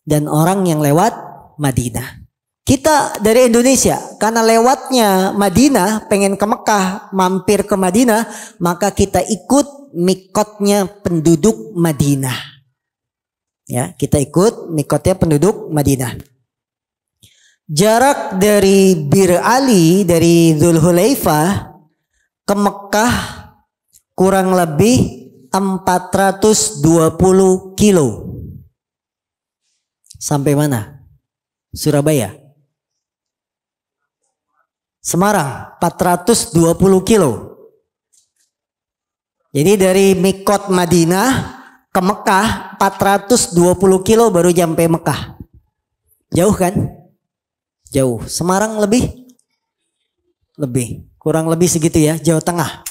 dan orang yang lewat Madinah. Kita dari Indonesia, karena lewatnya Madinah, pengen ke Mekah, mampir ke Madinah, maka kita ikut mikotnya penduduk Madinah. Ya, kita ikut mikotnya penduduk Madinah. Jarak dari Bir Ali, dari Dzulhulaifah ke Mekah kurang lebih 420 kilo. Sampai mana? Surabaya. Semarang 420 kilo. Jadi dari mikot Madinah ke Mekah 420 kilo baru sampai Mekah. Jauh kan? Jauh. Semarang lebih? Lebih. Kurang lebih segitu ya, Jawa Tengah.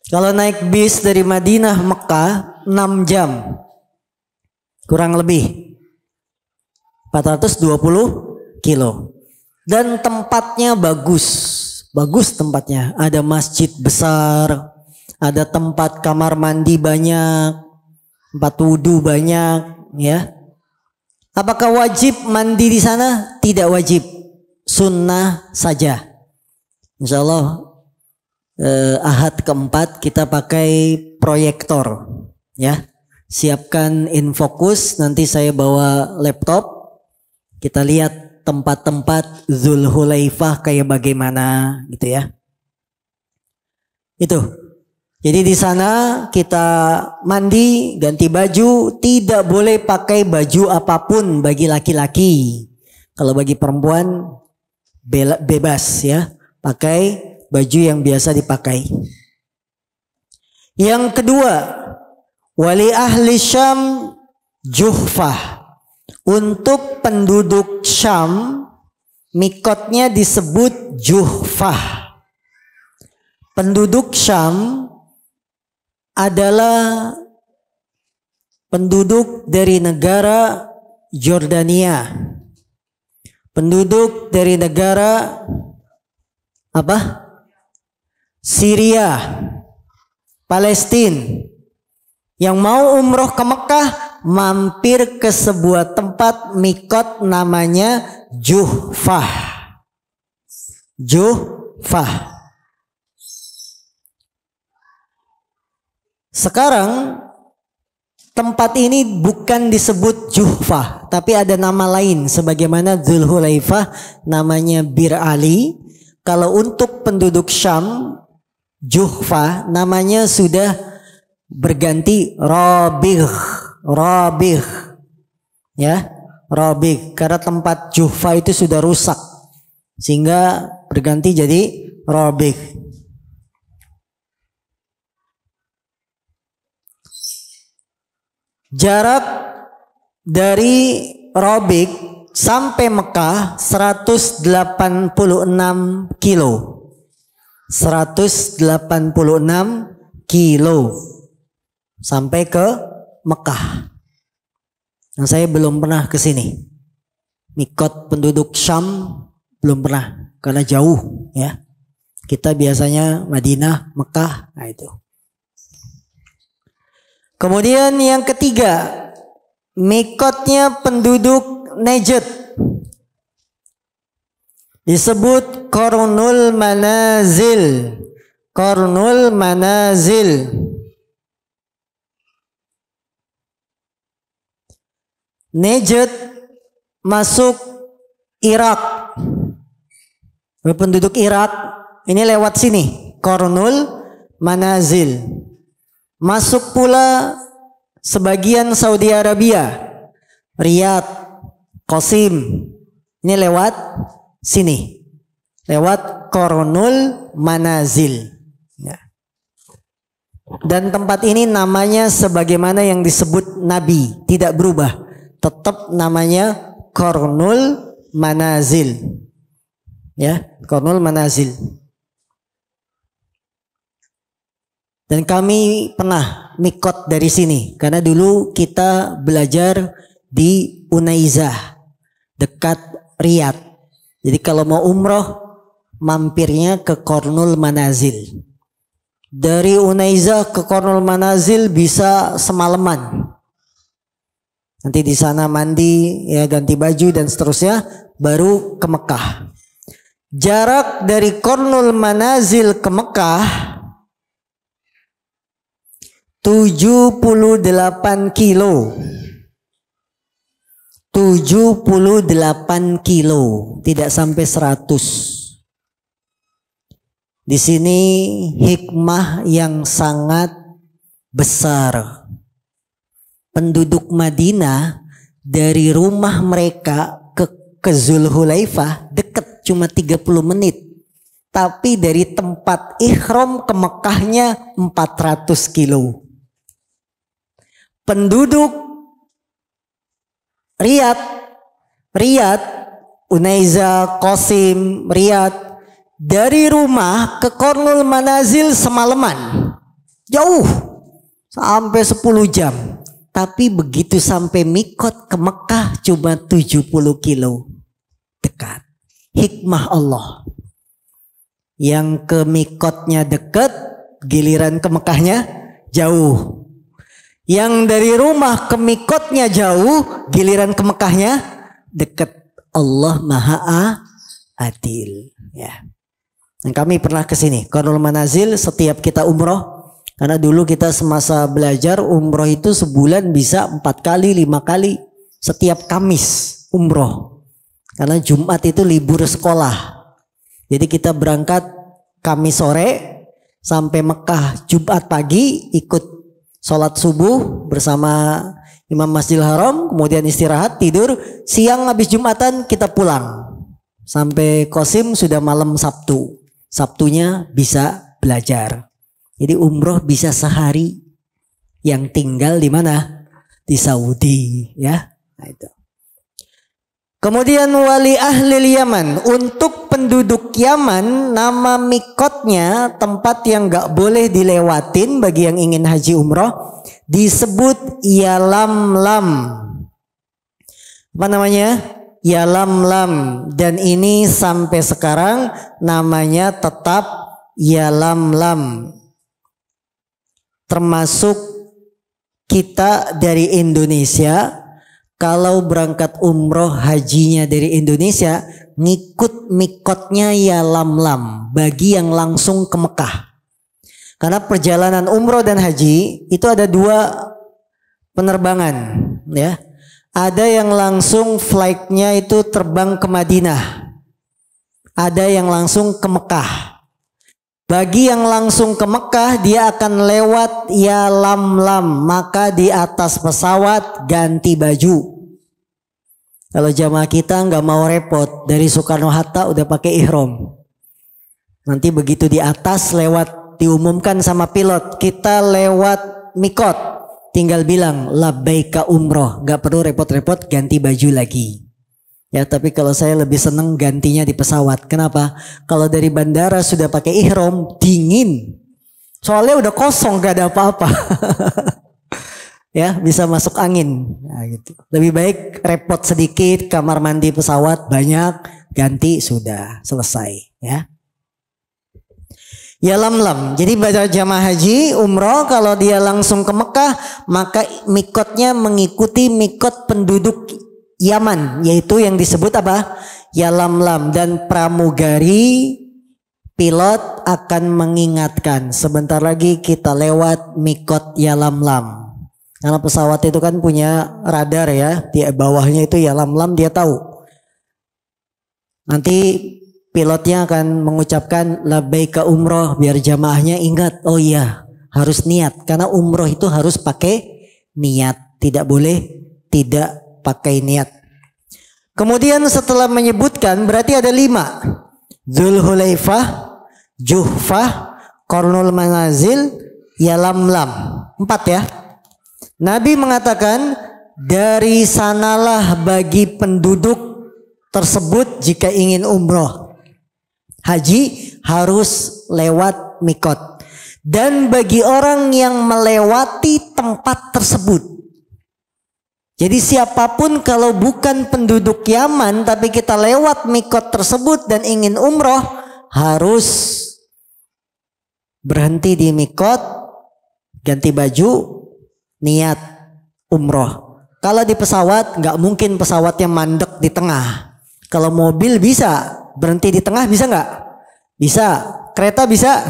Kalau naik bis dari Madinah Mekah 6 jam. Kurang lebih. 420 kilo. Dan tempatnya bagus. Bagus tempatnya. Ada masjid besar, ada tempat kamar mandi banyak, tempat wudhu banyak, ya. Apakah wajib mandi di sana? Tidak wajib. Sunnah saja. Insya Allah Ahad keempat kita pakai proyektor, ya. Siapkan infocus, nanti saya bawa laptop, kita lihat tempat-tempat Dzulhulaifah kayak bagaimana gitu ya. Itu. Jadi di sana kita mandi, ganti baju, tidak boleh pakai baju apapun bagi laki-laki. Kalau bagi perempuan bebas ya, pakai baju yang biasa dipakai. Yang kedua, wali ahli Syam Juhfah. Untuk penduduk Syam, mikotnya disebut Juhfah. Penduduk Syam adalah penduduk dari negara Jordania. Penduduk dari negara apa? Syria, Palestina. Yang mau umroh ke Mekah mampir ke sebuah tempat mikot namanya Juhfah. Juhfah. Sekarang tempat ini bukan disebut Juhfah, tapi ada nama lain sebagaimana Dzulhulaifah namanya Bir Ali. Kalau untuk penduduk Syam Juhfah namanya sudah berganti Rabigh. Rabigh. Ya, Rabigh karena tempat Juhfah itu sudah rusak sehingga berganti jadi Rabigh. Jarak dari Rabigh sampai Mekah 186 kilo. 186 kilo sampai ke Mekah. Nah, saya belum pernah ke sini. Mikot penduduk Syam belum pernah karena jauh ya. Kita biasanya Madinah, Mekah, nah itu. Kemudian yang ketiga, mikotnya penduduk Najd disebut Qarnul Manazil. Qarnul Manazil. Najd masuk Irak. Penduduk Irak ini lewat sini, Qarnul Manazil. Masuk pula sebagian Saudi Arabia, Riyadh, Qasim. Ini lewat sini, lewat Qarnul Manazil. Ya. Dan tempat ini namanya sebagaimana yang disebut Nabi, tidak berubah. Tetap namanya Qarnul Manazil. Ya, Qarnul Manazil. Dan kami pernah mikot dari sini karena dulu kita belajar di Unaizah dekat Riyadh. Jadi kalau mau umroh mampirnya ke Qarnul Manazil. Dari Unaizah ke Qarnul Manazil bisa semalaman. Nanti di sana mandi, ya ganti baju dan seterusnya, baru ke Mekah. Jarak dari Qarnul Manazil ke Mekah 78 kilo. 78 kilo, tidak sampai 100. Di sini hikmah yang sangat besar. Penduduk Madinah dari rumah mereka ke Dzulhulaifah dekat, cuma 30 menit. Tapi dari tempat ihram ke Mekahnya 400 kilo. Penduduk Riyadh, Unaizah, Qasim, Riyadh, dari rumah ke Qarnul Manazil semalaman. Jauh, sampai 10 jam. Tapi begitu sampai mikot ke Mekah cuma 70 kilo. Dekat. Hikmah Allah. Yang ke mikotnya dekat, giliran ke Mekahnya jauh. Yang dari rumah ke mikotnya jauh, giliran ke Mekahnya dekat. Allah Maha Adil. Ya. Dan kami pernah ke sini, Qarnul Manazil, setiap kita umroh. Karena dulu kita semasa belajar umroh itu sebulan bisa 4 kali, 5 kali. Setiap Kamis umroh. Karena Jumat itu libur sekolah. Jadi kita berangkat Kamis sore sampai Mekah Jumat pagi, ikut sholat subuh bersama Imam Masjidil Haram. Kemudian istirahat, tidur. Siang habis Jumatan kita pulang. Sampai Qasim sudah malam Sabtu. Sabtunya bisa belajar. Jadi umroh bisa sehari, yang tinggal di mana? Di Saudi, ya. Nah, itu. Kemudian wali ahli Yaman, untuk penduduk Yaman nama mikotnya, tempat yang gak boleh dilewatin bagi yang ingin haji umroh, disebut Yalamlam. Apa namanya? Yalamlam. Dan ini sampai sekarang namanya tetap Yalamlam. Termasuk kita dari Indonesia, kalau berangkat umroh hajinya dari Indonesia, ngikut mikotnya Yalamlam bagi yang langsung ke Mekah. Karena perjalanan umroh dan haji itu ada 2 penerbangan, ya. Ada yang langsung flightnya itu terbang ke Madinah, ada yang langsung ke Mekah. Bagi yang langsung ke Mekah, dia akan lewat Yalamlam, maka di atas pesawat ganti baju. Kalau jamaah kita nggak mau repot, dari Soekarno Hatta udah pakai ihram. Nanti begitu di atas lewat, diumumkan sama pilot, kita lewat mikot, tinggal bilang labbaika umroh, nggak perlu repot-repot ganti baju lagi. Ya, tapi kalau saya lebih seneng gantinya di pesawat. Kenapa? Kalau dari bandara sudah pakai ihram, dingin. Soalnya udah kosong, gak ada apa-apa. Ya, bisa masuk angin. Nah, gitu. Lebih baik repot sedikit, kamar mandi pesawat banyak, ganti sudah selesai. Ya. Yalamlam. Jadi pada jamaah haji umroh kalau dia langsung ke Mekah, maka mikotnya mengikuti mikot penduduk Yaman, yaitu yang disebut apa? Yalamlam. Dan pramugari pilot akan mengingatkan, sebentar lagi kita lewat mikot Yalamlam. Karena pesawat itu kan punya radar, ya, di bawahnya itu Yalamlam, dia tahu. Nanti pilotnya akan mengucapkan labbaika umroh, biar jamaahnya ingat, oh iya harus niat. Karena umroh itu harus pakai niat, tidak boleh tidak pakai niat. Kemudian setelah menyebutkan, berarti ada 5. Dzulhulaifah, Juhfah, Qarnul Manazil, Yalamlam. 4 ya. Nabi mengatakan dari sanalah bagi penduduk tersebut jika ingin umroh haji harus lewat mikot. Dan bagi orang yang melewati tempat tersebut, jadi siapapun kalau bukan penduduk Yaman tapi kita lewat mikot tersebut dan ingin umroh, harus berhenti di mikot, ganti baju, niat umroh. Kalau di pesawat nggak mungkin pesawatnya mandek di tengah. Kalau mobil bisa berhenti di tengah, bisa nggak? Bisa. Kereta bisa?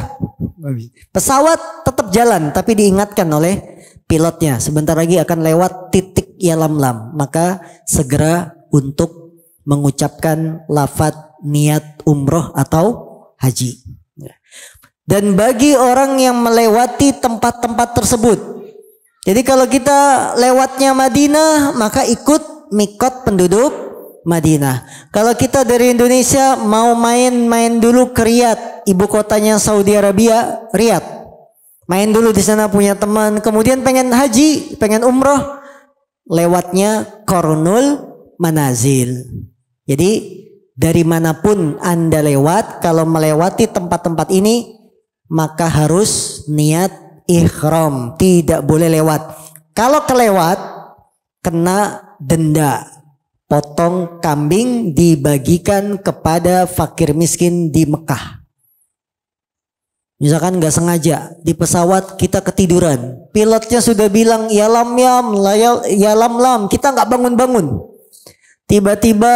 Pesawat tetap jalan tapi diingatkan oleh pilotnya, sebentar lagi akan lewat titik Yalamlam, maka segera untuk mengucapkan lafaz niat umroh atau haji. Dan bagi orang yang melewati tempat-tempat tersebut, jadi kalau kita lewatnya Madinah, maka ikut mikot penduduk Madinah. Kalau kita dari Indonesia mau main dulu ke Riyadh, ibu kotanya Saudi Arabia, Riyadh. Main dulu di sana, punya teman, kemudian pengen haji, pengen umroh, lewatnya Qarnul Manazil. Jadi dari manapun Anda lewat, kalau melewati tempat-tempat ini, maka harus niat ihram, tidak boleh lewat. Kalau kelewat, kena denda. Potong kambing dibagikan kepada fakir miskin di Mekah. Misalkan nggak sengaja di pesawat kita ketiduran, pilotnya sudah bilang ya lam yam, ya lam lam, kita nggak bangun-bangun. Tiba-tiba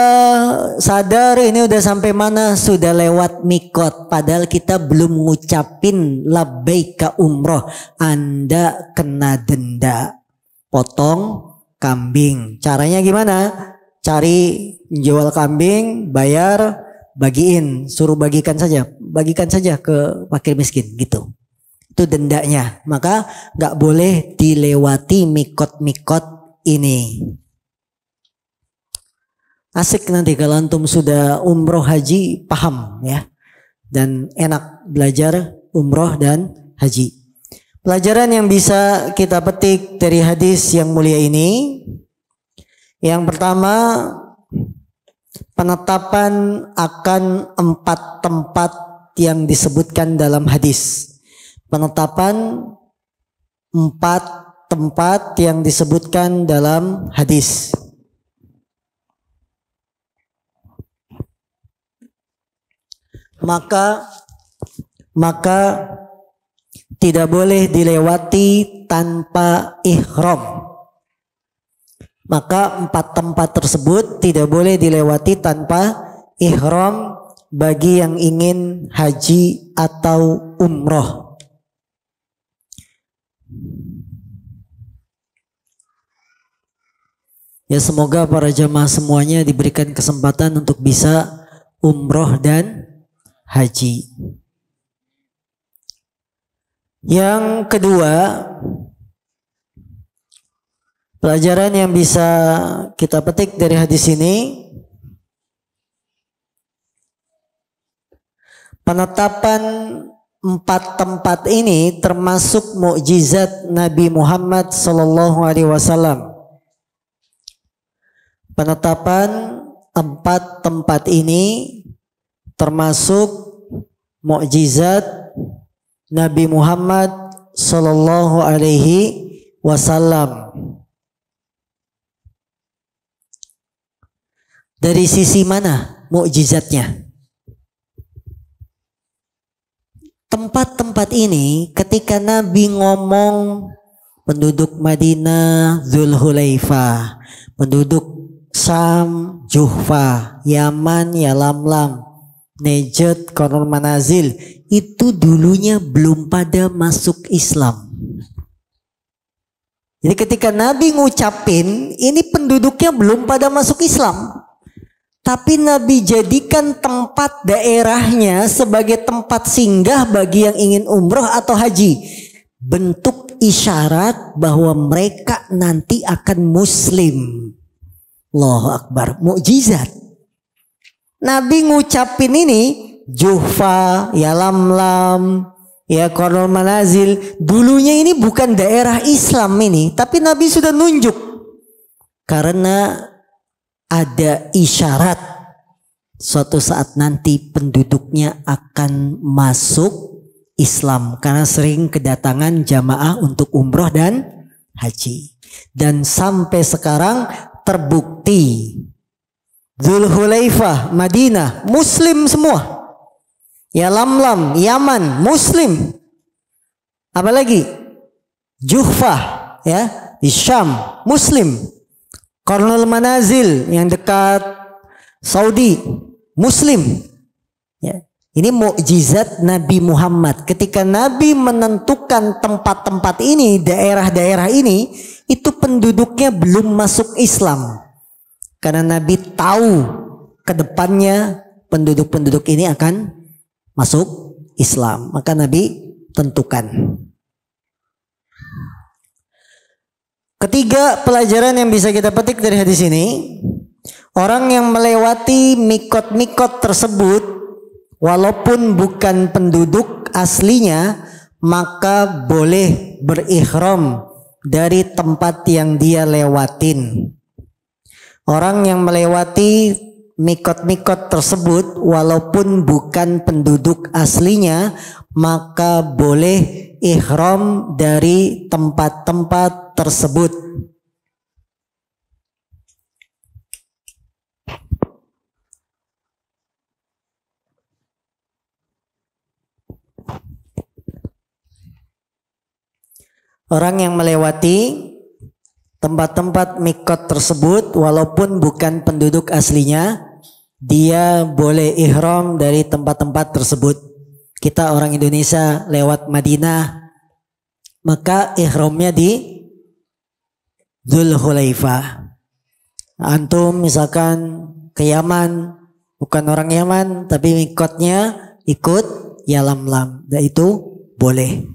sadar ini udah sampai mana, sudah lewat mikot, padahal kita belum ngucapin labbaika umroh, Anda kena denda. Potong kambing. Caranya gimana? Cari jual kambing, bayar, bagiin, suruh bagikan saja ke fakir miskin gitu. Itu dendanya. Maka nggak boleh dilewati mikot-mikot ini. Asik nanti kalau antum sudah umroh haji paham ya, dan enak belajar umroh dan haji. Pelajaran yang bisa kita petik dari hadis yang mulia ini, yang pertama, penetapan akan 4 tempat yang disebutkan dalam hadis. Penetapan 4 tempat yang disebutkan dalam hadis. Maka tidak boleh dilewati tanpa ihram. Maka 4 tempat tersebut tidak boleh dilewati tanpa ihram bagi yang ingin haji atau umroh. Ya, semoga para jamaah semuanya diberikan kesempatan untuk bisa umroh dan haji. Yang kedua, pelajaran yang bisa kita petik dari hadis ini, penetapan 4 tempat ini termasuk mukjizat Nabi Muhammad SAW. Penetapan 4 tempat ini termasuk mukjizat Nabi Muhammad SAW. Dari sisi mana mukjizatnya? Tempat-tempat ini ketika Nabi ngomong, penduduk Madinah Dzulhulaifah, penduduk Syam Juhfa, Yaman Yalamlam, Najd Qarnul Manazil, itu dulunya belum pada masuk Islam. Jadi ketika Nabi ngucapin, ini penduduknya belum pada masuk Islam. Tapi Nabi jadikan tempat daerahnya sebagai tempat singgah bagi yang ingin umroh atau haji. Bentuk isyarat bahwa mereka nanti akan muslim. Allahu Akbar, mukjizat. Nabi ngucapin ini, Juhfa, Yalamlam, ya Qarnul Manazil, dulunya ini bukan daerah Islam ini, tapi Nabi sudah nunjuk. Karena ada isyarat suatu saat nanti penduduknya akan masuk Islam, karena sering kedatangan jamaah untuk umroh dan haji. Dan sampai sekarang terbukti Dzulhulaifah, Madinah, muslim semua. Yalamlam, Yaman, muslim. Apalagi Juhfah, ya, di Syam, muslim. Qarnul Manazil yang dekat Saudi, muslim. Ya. Ini mukjizat Nabi Muhammad. Ketika Nabi menentukan tempat-tempat ini, daerah-daerah ini, itu penduduknya belum masuk Islam. Karena Nabi tahu ke depannya penduduk-penduduk ini akan masuk Islam. Maka Nabi tentukan. Ketiga, pelajaran yang bisa kita petik dari hadis ini, orang yang melewati mikot-mikot tersebut walaupun bukan penduduk aslinya, maka boleh berihram dari tempat yang dia lewatin. Orang yang melewati mikot-mikot tersebut walaupun bukan penduduk aslinya, maka boleh ihram dari tempat-tempat tersebut. Orang yang melewati tempat-tempat mikot tersebut walaupun bukan penduduk aslinya, dia boleh ihram dari tempat-tempat tersebut. Kita orang Indonesia lewat Madinah, maka ihramnya di Dzulhulaifah. Antum misalkan ke Yaman, bukan orang Yaman tapi mikotnya ikut Yalamlam, itu boleh.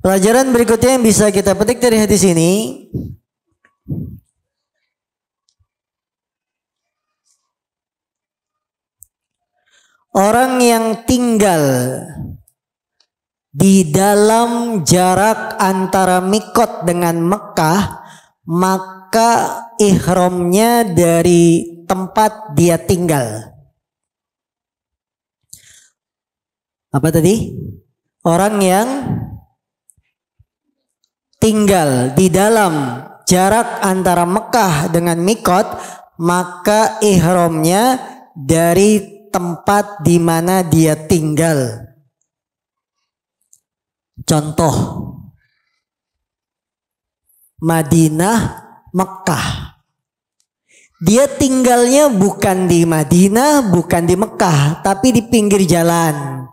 Pelajaran berikutnya yang bisa kita petik dari hadis ini, orang yang tinggal di dalam jarak antara mikot dengan Mekah, maka ihramnya dari tempat dia tinggal. Apa tadi? Orang yang tinggal di dalam jarak antara Mekah dengan mikot, maka ihramnya dari tempat di mana dia tinggal. Contoh, Madinah, Mekah. Dia tinggalnya bukan di Madinah, bukan di Mekah, tapi di pinggir jalan.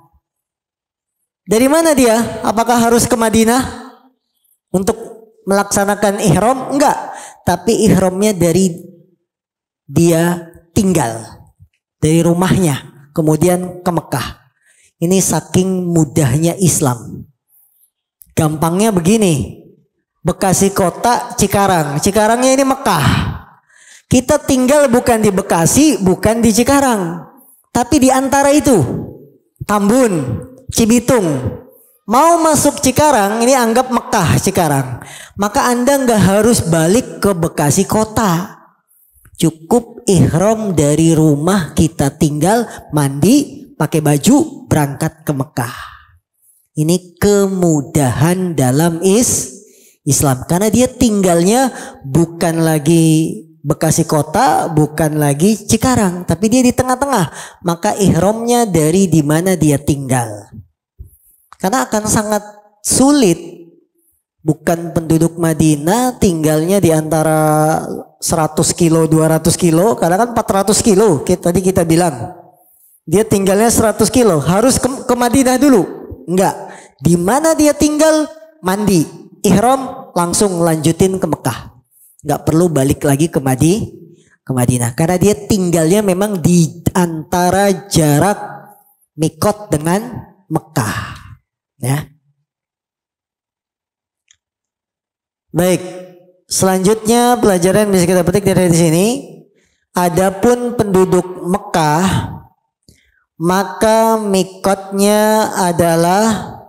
Dari mana dia? Apakah harus ke Madinah untuk melaksanakan ihram? Enggak, tapi ihramnya dari dia tinggal, dari rumahnya kemudian ke Mekah. Ini saking mudahnya Islam. Gampangnya begini, Bekasi kota, Cikarang. Cikarangnya ini Mekah. Kita tinggal bukan di Bekasi, bukan di Cikarang, tapi di antara itu, Tambun, Cibitung. Mau masuk Cikarang, ini anggap Mekah Cikarang, maka Anda nggak harus balik ke Bekasi kota. Cukup ihram dari rumah kita tinggal, mandi, pakai baju, berangkat ke Mekah. Ini kemudahan dalam Islam, karena dia tinggalnya bukan lagi Bekasi kota, bukan lagi Cikarang, tapi dia di tengah-tengah, maka ihramnya dari di mana dia tinggal. Karena akan sangat sulit, bukan penduduk Madinah tinggalnya di antara 100 kilo, 200 kilo, karena kan 400 kilo tadi kita bilang. Dia tinggalnya 100 kilo, harus ke Madinah dulu. Enggak, di mana dia tinggal, mandi, ihram, langsung lanjutin ke Mekah. Enggak perlu balik lagi ke Madinah, karena dia tinggalnya memang di antara jarak mikot dengan Mekah. Ya. Baik, selanjutnya pelajaran bisa kita petik dari sini. Adapun penduduk Mekah, maka mikotnya adalah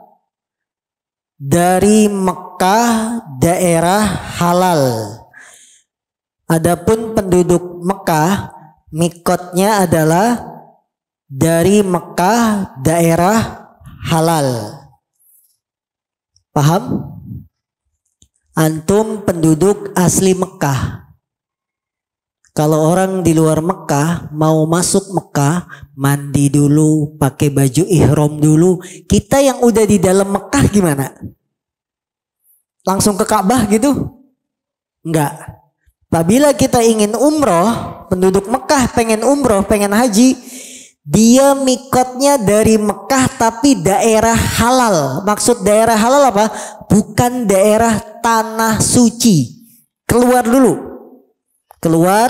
dari Mekah daerah halal. Adapun penduduk Mekah, mikotnya adalah dari Mekah daerah halal. Paham? Antum penduduk asli Mekah. Kalau orang di luar Mekah mau masuk Mekah, mandi dulu, pakai baju ihram dulu. Kita yang udah di dalam Mekah gimana? Langsung ke Ka'bah gitu? Enggak. Apabila kita ingin umroh, penduduk Mekah pengen umroh, pengen haji, dia mikotnya dari Mekah tapi daerah halal. Maksud daerah halal apa? Bukan daerah tanah suci. Keluar dulu. Keluar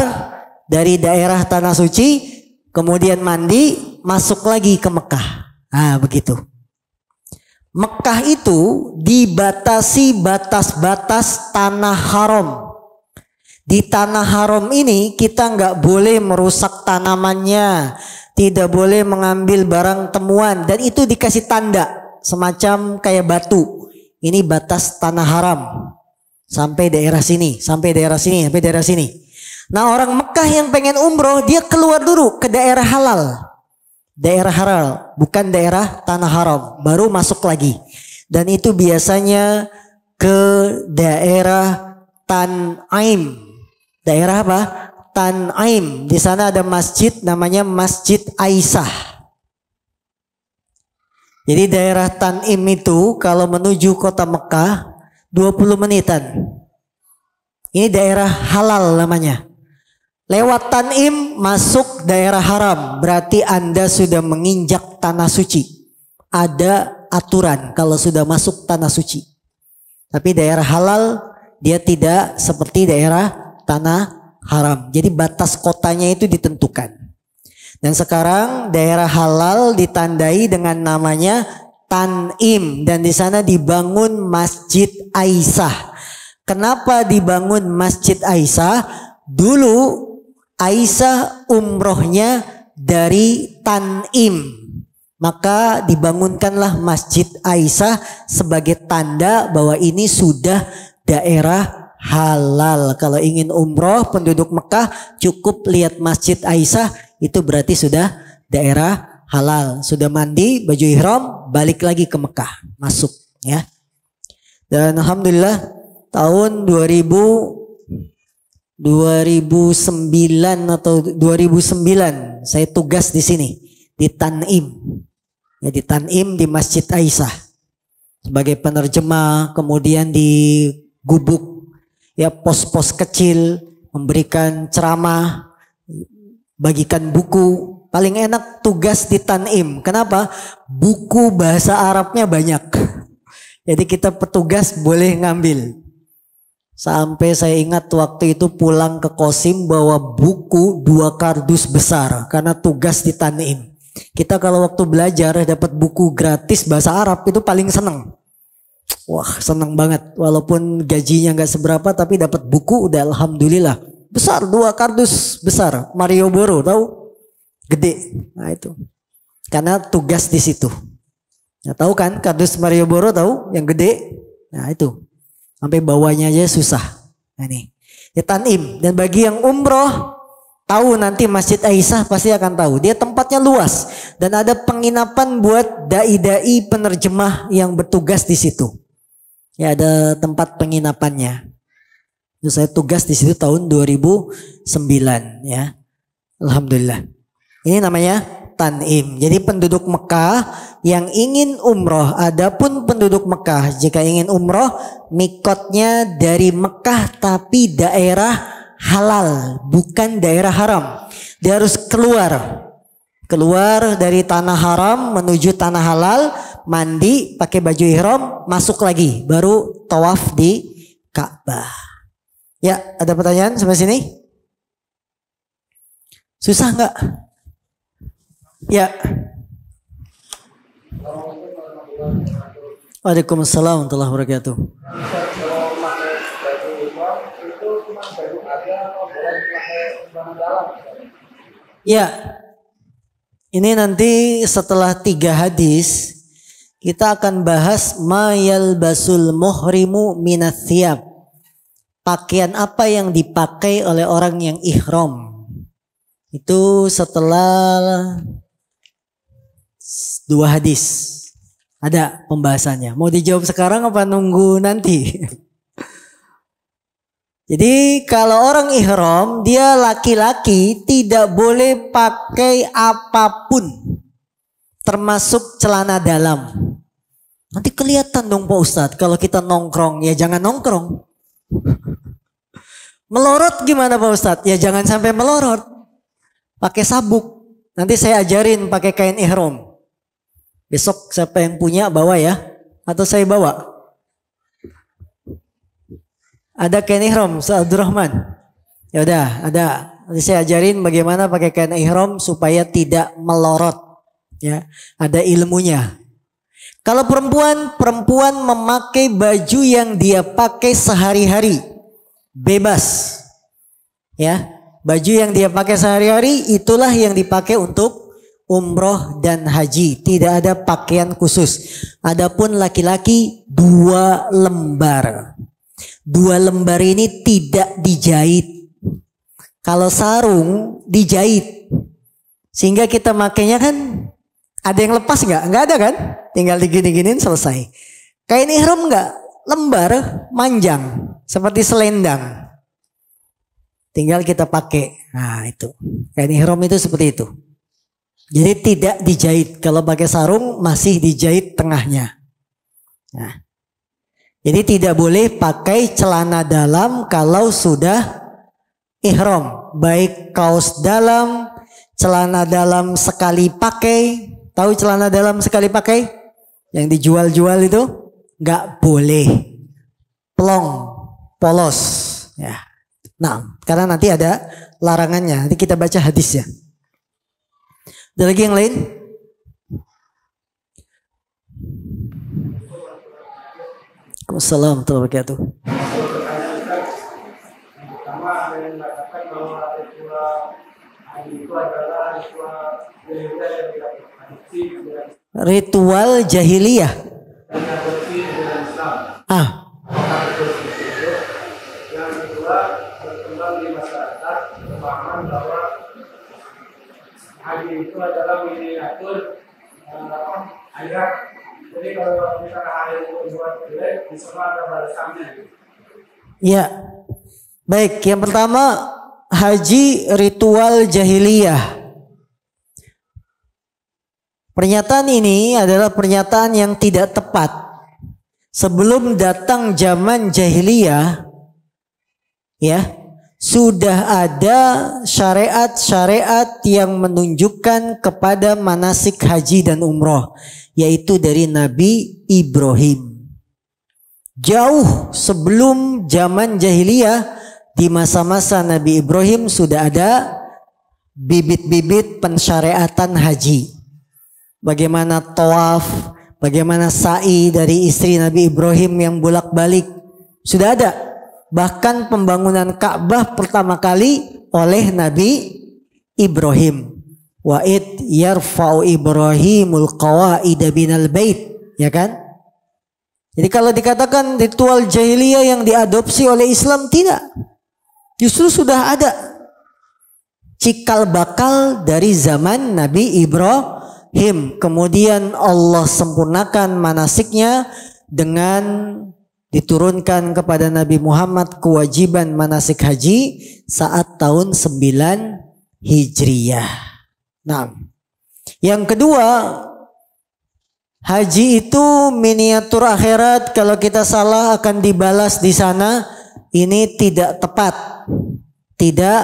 dari daerah tanah suci, kemudian mandi, masuk lagi ke Mekah. Nah, begitu. Mekah itu dibatasi batas-batas tanah haram. Di tanah haram ini kita nggak boleh merusak tanamannya, tidak boleh mengambil barang temuan, dan itu dikasih tanda semacam kayak batu. Ini batas tanah haram. Sampai daerah sini, sampai daerah sini, sampai daerah sini. Nah, orang Mekah yang pengen umroh, dia keluar dulu ke daerah halal. Daerah halal, bukan daerah tanah haram. Baru masuk lagi. Dan itu biasanya ke daerah Tan'im. Daerah apa? Tan'im. Di sana ada masjid namanya Masjid Aisyah. Jadi daerah Tan'im itu kalau menuju kota Mekah 20 menitan. Ini daerah halal namanya. Lewat Tan'im masuk daerah haram. Berarti Anda sudah menginjak tanah suci. Ada aturan kalau sudah masuk tanah suci. Tapi daerah halal dia tidak seperti daerah tanah haram. Jadi batas kotanya itu ditentukan. Dan sekarang daerah halal ditandai dengan namanya Tan'im. Dan di sana dibangun Masjid Aisyah. Kenapa dibangun Masjid Aisyah? Dulu Aisyah umrohnya dari Tan'im. Maka dibangunkanlah Masjid Aisyah sebagai tanda bahwa ini sudah daerah halal. Kalau ingin umroh penduduk Mekah cukup lihat Masjid Aisyah, itu berarti sudah daerah halal. Sudah mandi, baju ihram, balik lagi ke Mekah, masuk ya. Dan alhamdulillah tahun 2009 atau 2009 saya tugas di sini di Tan'im. Ya, di Tan'im di Masjid Aisyah sebagai penerjemah, kemudian di gubuk ya pos-pos kecil, memberikan ceramah, bagikan buku. Paling enak tugas di Tan'im. Kenapa? Buku bahasa Arabnya banyak. Jadi kita petugas boleh ngambil. Sampai saya ingat waktu itu pulang ke Kosim bawa buku 2 kardus besar karena tugas di Tan'im. Kita kalau waktu belajar dapat buku gratis bahasa Arab itu paling seneng. Wah, seneng banget. Walaupun gajinya nggak seberapa tapi dapat buku udah alhamdulillah. Besar, 2 kardus besar. Mario Boro tahu? Gede. Nah itu. Karena tugas di situ. Nah, tahu kan kardus Mario Boro tahu yang gede? Nah itu. Sampai bawanya aja susah. Nah, ini. Ya, Tan'im. Dan bagi yang umroh tahu nanti Masjid Aisyah pasti akan tahu. Dia tempatnya luas dan ada penginapan buat dai-dai penerjemah yang bertugas di situ. Ya ada tempat penginapannya. Itu saya tugas di situ tahun 2009 ya. Alhamdulillah. Ini namanya Tan'im. Jadi penduduk Mekah yang ingin umroh, adapun penduduk Mekah jika ingin umroh mikotnya dari Mekah tapi daerah halal, bukan daerah haram. Dia harus keluar dari tanah haram menuju tanah halal, mandi, pakai baju ihram, masuk lagi, baru tawaf di Ka'bah. Ya, ada pertanyaan sampai sini? Susah nggak? Ya. Waalaikumsalam warahmatullahi wabarakatuh. Ya, ini nanti setelah 3 hadis kita akan bahas ma yalbasul muhrimu minats thiyab. Pakaian apa yang dipakai oleh orang yang ihram. Itu setelah 2 hadis. Ada pembahasannya. Mau dijawab sekarang apa nunggu nanti? Jadi kalau orang ihram, dia laki-laki tidak boleh pakai apapun. Termasuk celana dalam. Nanti kelihatan dong Pak Ustadz. Kalau kita nongkrong, ya jangan nongkrong. Melorot gimana Pak Ustadz? Ya jangan sampai melorot. Pakai sabuk. Nanti saya ajarin pakai kain ihram. Besok siapa yang punya bawa ya. Atau saya bawa. Ada kain ihram, Ustaz Abdurrahman. Ya udah, ada. Nanti saya ajarin bagaimana pakai kain ihram supaya tidak melorot. Ya, ada ilmunya. Kalau perempuan memakai baju yang dia pakai sehari-hari, bebas. Ya, baju yang dia pakai sehari-hari itulah yang dipakai untuk umroh dan haji. Tidak ada pakaian khusus. Adapun laki-laki 2 lembar. 2 lembar ini tidak dijahit. Kalau sarung dijahit. Sehingga kita makainya kan ada yang lepas nggak? Nggak ada kan? Tinggal digini-giniin selesai. Kain ihram nggak? Lembar, manjang. Seperti selendang. Tinggal kita pakai. Nah itu. Kain ihram itu seperti itu. Jadi tidak dijahit. Kalau pakai sarung masih dijahit tengahnya. Nah. Jadi tidak boleh pakai celana dalam kalau sudah ihram. Baik kaos dalam, celana dalam sekali pakai. Tahu celana dalam sekali pakai? Yang dijual-jual itu nggak boleh. Plong, polos. Ya. Nah, karena nanti ada larangannya. Nanti kita baca hadisnya. Ada lagi yang lain? Assalamualaikum warahmatullahi wabarakatuh. Pertama ada yang mengatakan bahwa ritual haji itu adalah ritual jahiliyah dan adopsi dengan Islam. Yang kedua berkembang di masyarakat pemahaman bahwa haji itu adalah miniatur akhirat. Jadi kalau misalkan hari itu buat jelek, bisa ada balasannya. Ya, baik. Yang pertama haji ritual jahiliyah. Pernyataan ini adalah pernyataan yang tidak tepat. Sebelum datang zaman jahiliyah, ya, sudah ada syariat-syariat yang menunjukkan kepada manasik haji dan umroh, yaitu dari Nabi Ibrahim. Jauh sebelum zaman jahiliyah, di masa-masa Nabi Ibrahim sudah ada bibit-bibit pensyariatan haji. Bagaimana tawaf, bagaimana sa'i dari istri Nabi Ibrahim yang bolak-balik, sudah ada. Bahkan pembangunan Ka'bah pertama kali oleh Nabi Ibrahim. Wa id yarfa'u Ibrahimul qawaida binal bait, ya kan? Jadi kalau dikatakan ritual jahiliyah yang diadopsi oleh Islam, tidak. Justru sudah ada cikal bakal dari zaman Nabi Ibrahim. Kemudian Allah sempurnakan manasiknya dengan diturunkan kepada Nabi Muhammad kewajiban manasik haji saat tahun 9 Hijriyah. Nah, yang kedua, haji itu miniatur akhirat. Kalau kita salah akan dibalas di sana. Ini tidak tepat. Tidak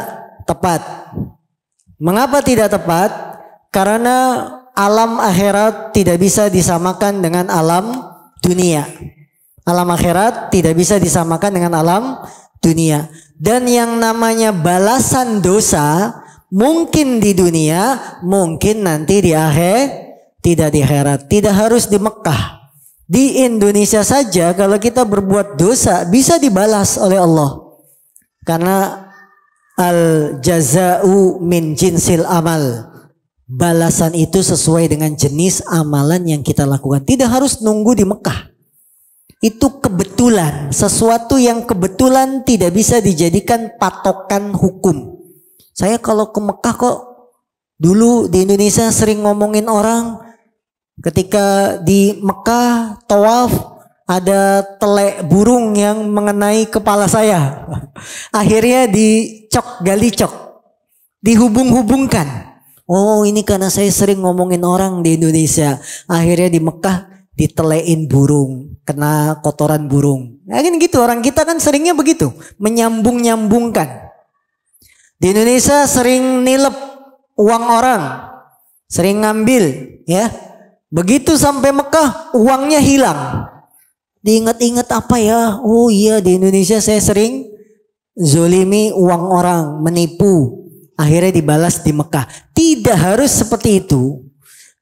tepat. Mengapa tidak tepat? Karena alam akhirat tidak bisa disamakan dengan alam dunia. Alam akhirat tidak bisa disamakan dengan alam dunia. Dan yang namanya balasan dosa mungkin di dunia, mungkin nanti di akhir, tidak di akhirat. Tidak harus di Mekah. Di Indonesia saja kalau kita berbuat dosa bisa dibalas oleh Allah. Karena al jaza'u min jinsil amal. Balasan itu sesuai dengan jenis amalan yang kita lakukan. Tidak harus nunggu di Mekah. Itu kebetulan. Sesuatu yang kebetulan tidak bisa dijadikan patokan hukum. Saya kalau ke Mekah kok dulu di Indonesia sering ngomongin orang. Ketika di Mekah tawaf ada telek burung yang mengenai kepala saya. Akhirnya dicok gali cok. Dihubung-hubungkan. Oh ini karena saya sering ngomongin orang di Indonesia. Akhirnya di Mekah ditelein burung. Kena kotoran burung. Nah, kan gitu, orang kita kan seringnya begitu. Menyambung-nyambungkan. Di Indonesia sering nilep uang orang. Sering ngambil, ya. Begitu sampai Mekah uangnya hilang. Diingat-ingat apa ya? Oh iya, di Indonesia saya sering zolimi uang orang, menipu. Akhirnya dibalas di Mekah. Tidak harus seperti itu.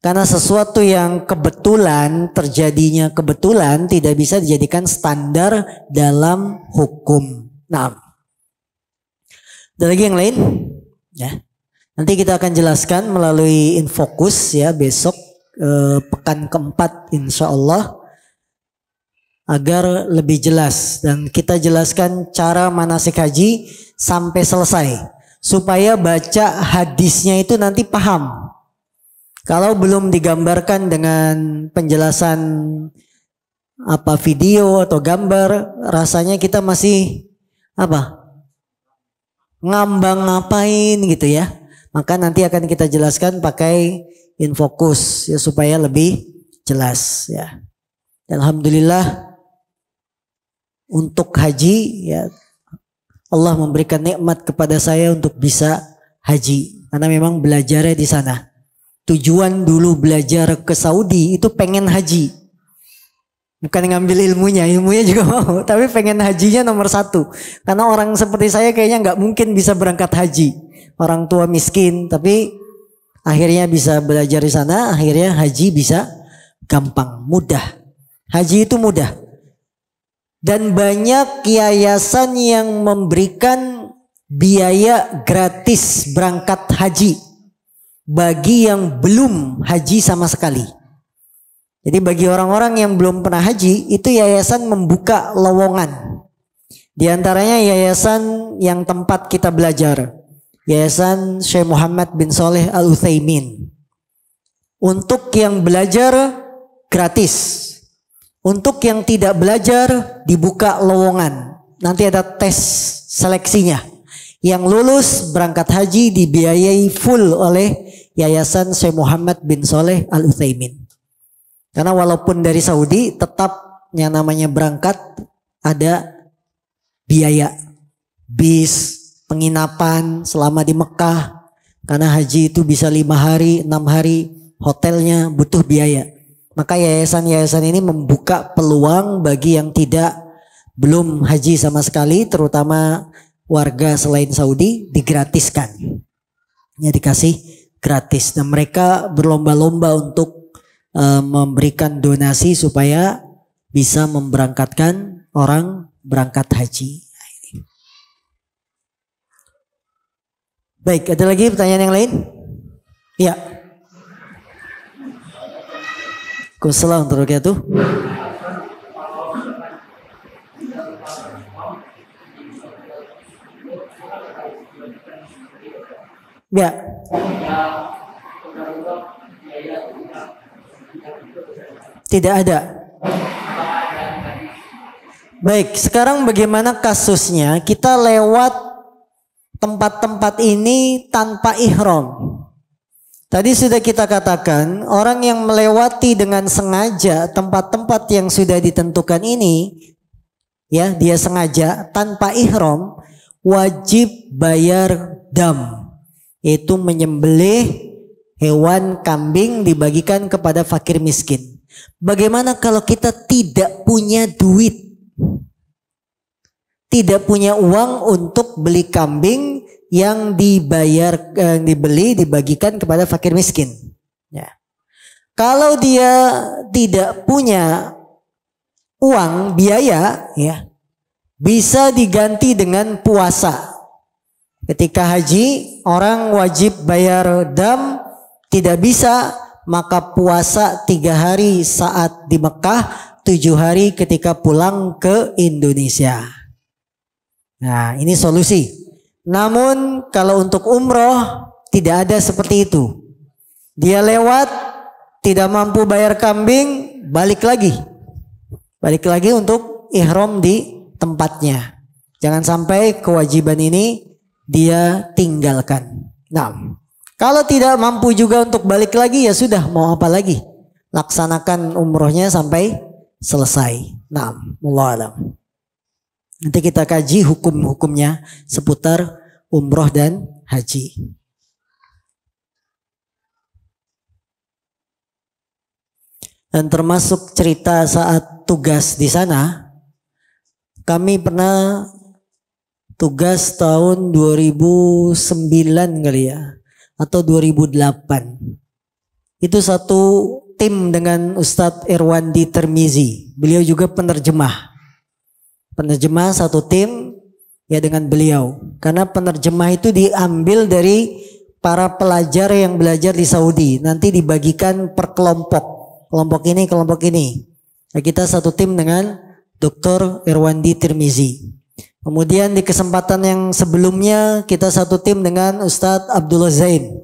Karena sesuatu yang kebetulan, terjadinya kebetulan tidak bisa dijadikan standar dalam hukum. Nah, ada lagi yang lain? Ya. Nanti kita akan jelaskan melalui Infokus ya besok. Pekan keempat insya Allah agar lebih jelas dan kita jelaskan cara manasik haji sampai selesai supaya baca hadisnya itu nanti paham. Kalau belum digambarkan dengan penjelasan apa video atau gambar, rasanya kita masih apa? Ngambang ngapain gitu ya. Maka nanti akan kita jelaskan pakai infocus ya supaya lebih jelas ya. Dan alhamdulillah untuk haji ya Allah memberikan nikmat kepada saya untuk bisa haji karena memang belajarnya di sana. Tujuan dulu belajar ke Saudi itu pengen haji. Bukan ngambil ilmunya juga mau. Tapi pengen hajinya nomor 1. Karena orang seperti saya kayaknya nggak mungkin bisa berangkat haji. Orang tua miskin. Tapi akhirnya bisa belajar di sana. Akhirnya haji bisa gampang, mudah. Haji itu mudah. Dan banyak yayasan yang memberikan biaya gratis berangkat haji. Bagi yang belum haji sama sekali. Jadi bagi orang-orang yang belum pernah haji, itu yayasan membuka lowongan. Di antaranya yayasan yang tempat kita belajar. Yayasan Syekh Muhammad bin Shalih Al-Utsaimin. Untuk yang belajar gratis. Untuk yang tidak belajar dibuka lowongan. Nanti ada tes seleksinya. Yang lulus berangkat haji dibiayai full oleh Yayasan Syekh Muhammad bin Shalih Al-Utsaimin. Karena walaupun dari Saudi tetap yang namanya berangkat ada biaya. Bis, penginapan selama di Mekah. Karena haji itu bisa 5 hari, 6 hari. Hotelnya butuh biaya. Maka yayasan-yayasan ini membuka peluang bagi yang belum haji sama sekali. Terutama warga selain Saudi digratiskan. Ya dikasih gratis dan mereka berlomba-lomba untuk memberikan donasi supaya bisa memberangkatkan orang berangkat haji. Baik, ada lagi pertanyaan yang lain? Ya. Assalamualaikum warahmatullahi wabarakatuh. Ya. Tidak ada. Baik, sekarang bagaimana kasusnya? Kita lewat tempat-tempat ini tanpa ihram. Tadi sudah kita katakan, orang yang melewati dengan sengaja tempat-tempat yang sudah ditentukan ini, ya, dia sengaja tanpa ihram, wajib bayar dam. Yaitu menyembelih hewan kambing dibagikan kepada fakir miskin. Bagaimana kalau kita tidak punya duit? Tidak punya uang untuk beli kambing yang dibeli dibagikan kepada fakir miskin. Ya. Kalau dia tidak punya uang biaya, ya, bisa diganti dengan puasa. Ketika haji orang wajib bayar dam, tidak bisa maka puasa 3 hari saat di Mekah, 7 hari ketika pulang ke Indonesia. Nah ini solusi. Namun kalau untuk umroh tidak ada seperti itu. Dia lewat tidak mampu bayar kambing, balik lagi. Balik lagi untuk ihram di tempatnya. Jangan sampai kewajiban ini dia tinggalkan. Nah, kalau tidak mampu juga untuk balik lagi ya sudah, mau apa lagi? Laksanakan umrohnya sampai selesai. Nah, wallahu a'lam. Nanti kita kaji hukum-hukumnya seputar umroh dan haji. Dan termasuk cerita saat tugas di sana, kami pernah tugas tahun 2009 kali ya, atau 2008. Itu satu tim dengan Ustadz Irwandi Termizi. Beliau juga penerjemah. Penerjemah satu tim ya dengan beliau. Karena penerjemah itu diambil dari para pelajar yang belajar di Saudi. Nanti dibagikan per kelompok. Kelompok ini, kelompok ini. Nah, kita satu tim dengan Dr. Irwandi Termizi. Kemudian di kesempatan yang sebelumnya kita satu tim dengan Ustadz Abdullah Zain.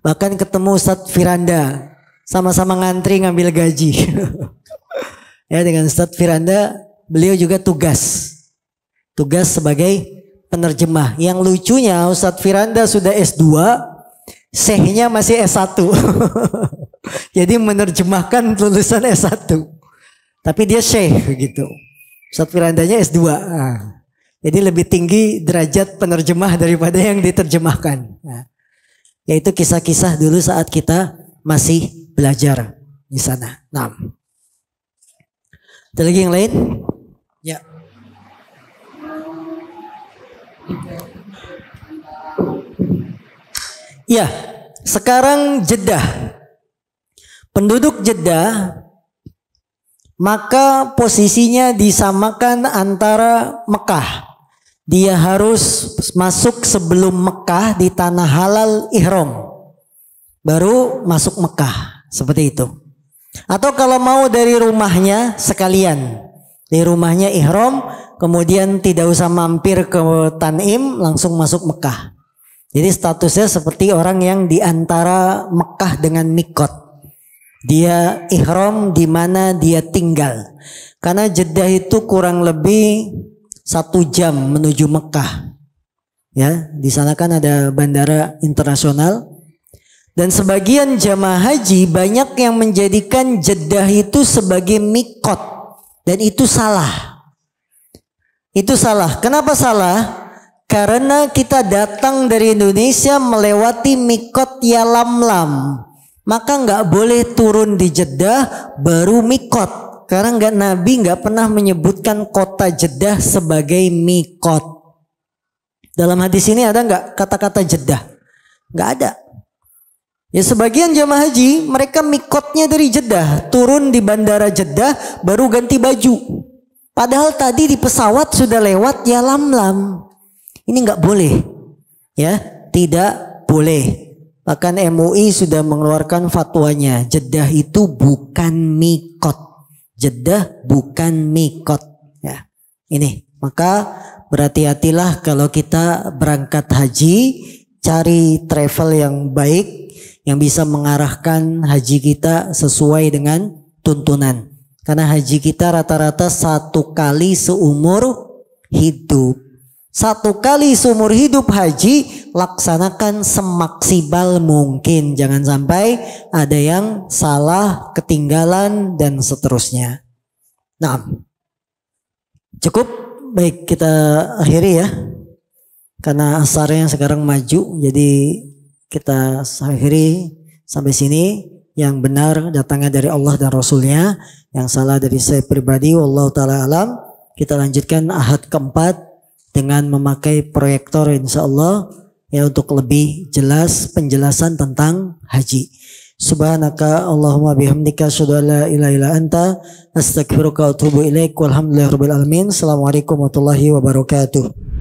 Bahkan ketemu Ustadz Firanda, sama-sama ngantri ngambil gaji. Ya, dengan Ustadz Firanda, beliau juga tugas sebagai penerjemah. Yang lucunya Ustadz Firanda sudah S2, Syekhnya masih S1. Jadi menerjemahkan lulusan S1. Tapi dia Syekh gitu. Ustadz Firandanya S2. Jadi lebih tinggi derajat penerjemah daripada yang diterjemahkan. Yaitu kisah-kisah dulu saat kita masih belajar di sana. Nah, ada lagi yang lain? Ya. Ya, sekarang Jeddah. Penduduk Jeddah maka posisinya disamakan antara Mekah. Dia harus masuk sebelum Mekah di tanah halal ihram, baru masuk Mekah, seperti itu. Atau kalau mau dari rumahnya sekalian, di rumahnya ihram, kemudian tidak usah mampir ke Tanim, langsung masuk Mekah. Jadi statusnya seperti orang yang di antara Mekah dengan Mikot. Dia ihram di mana dia tinggal. Karena Jeddah itu kurang lebih 1 jam menuju Mekah. Ya, di sana kan ada bandara internasional. Dan sebagian jamaah haji banyak yang menjadikan Jeddah itu sebagai mikot. Dan itu salah. Itu salah. Kenapa salah? Karena kita datang dari Indonesia melewati mikot Yalamlam. Maka nggak boleh turun di Jeddah baru mikot. Karena Nabi nggak pernah menyebutkan kota Jeddah sebagai mikot. Dalam hadis ini ada nggak kata-kata Jeddah? Nggak ada. Ya, sebagian jamaah haji mereka mikotnya dari Jeddah, turun di bandara Jeddah baru ganti baju. Padahal tadi di pesawat sudah lewat Yalamlam. Ini nggak boleh, ya, tidak boleh. Bahkan MUI sudah mengeluarkan fatwanya, Jeddah itu bukan mikot. Jeddah bukan mikot. Ya, ini. Maka berhati-hatilah kalau kita berangkat haji, cari travel yang baik, yang bisa mengarahkan haji kita sesuai dengan tuntunan. Karena haji kita rata-rata 1 kali seumur hidup. 1 kali seumur hidup haji, laksanakan semaksimal mungkin. Jangan sampai ada yang salah, ketinggalan, dan seterusnya. Nah, cukup. Baik, kita akhiri ya. Karena asarnya sekarang maju, jadi kita akhiri sampai sini. Yang benar datangnya dari Allah dan Rasulnya, yang salah dari saya pribadi. Wallahu ta'ala alam. Kita lanjutkan ahad keempat dengan memakai proyektor insyaallah ya, untuk lebih jelas penjelasan tentang haji. Subhanaka Allahumma bihamdika asyhadu an la ilaha illa anta astaghfiruka wa atubu ilaik. Walhamdulillahirabbil alamin. Assalamualaikum warahmatullahi wabarakatuh.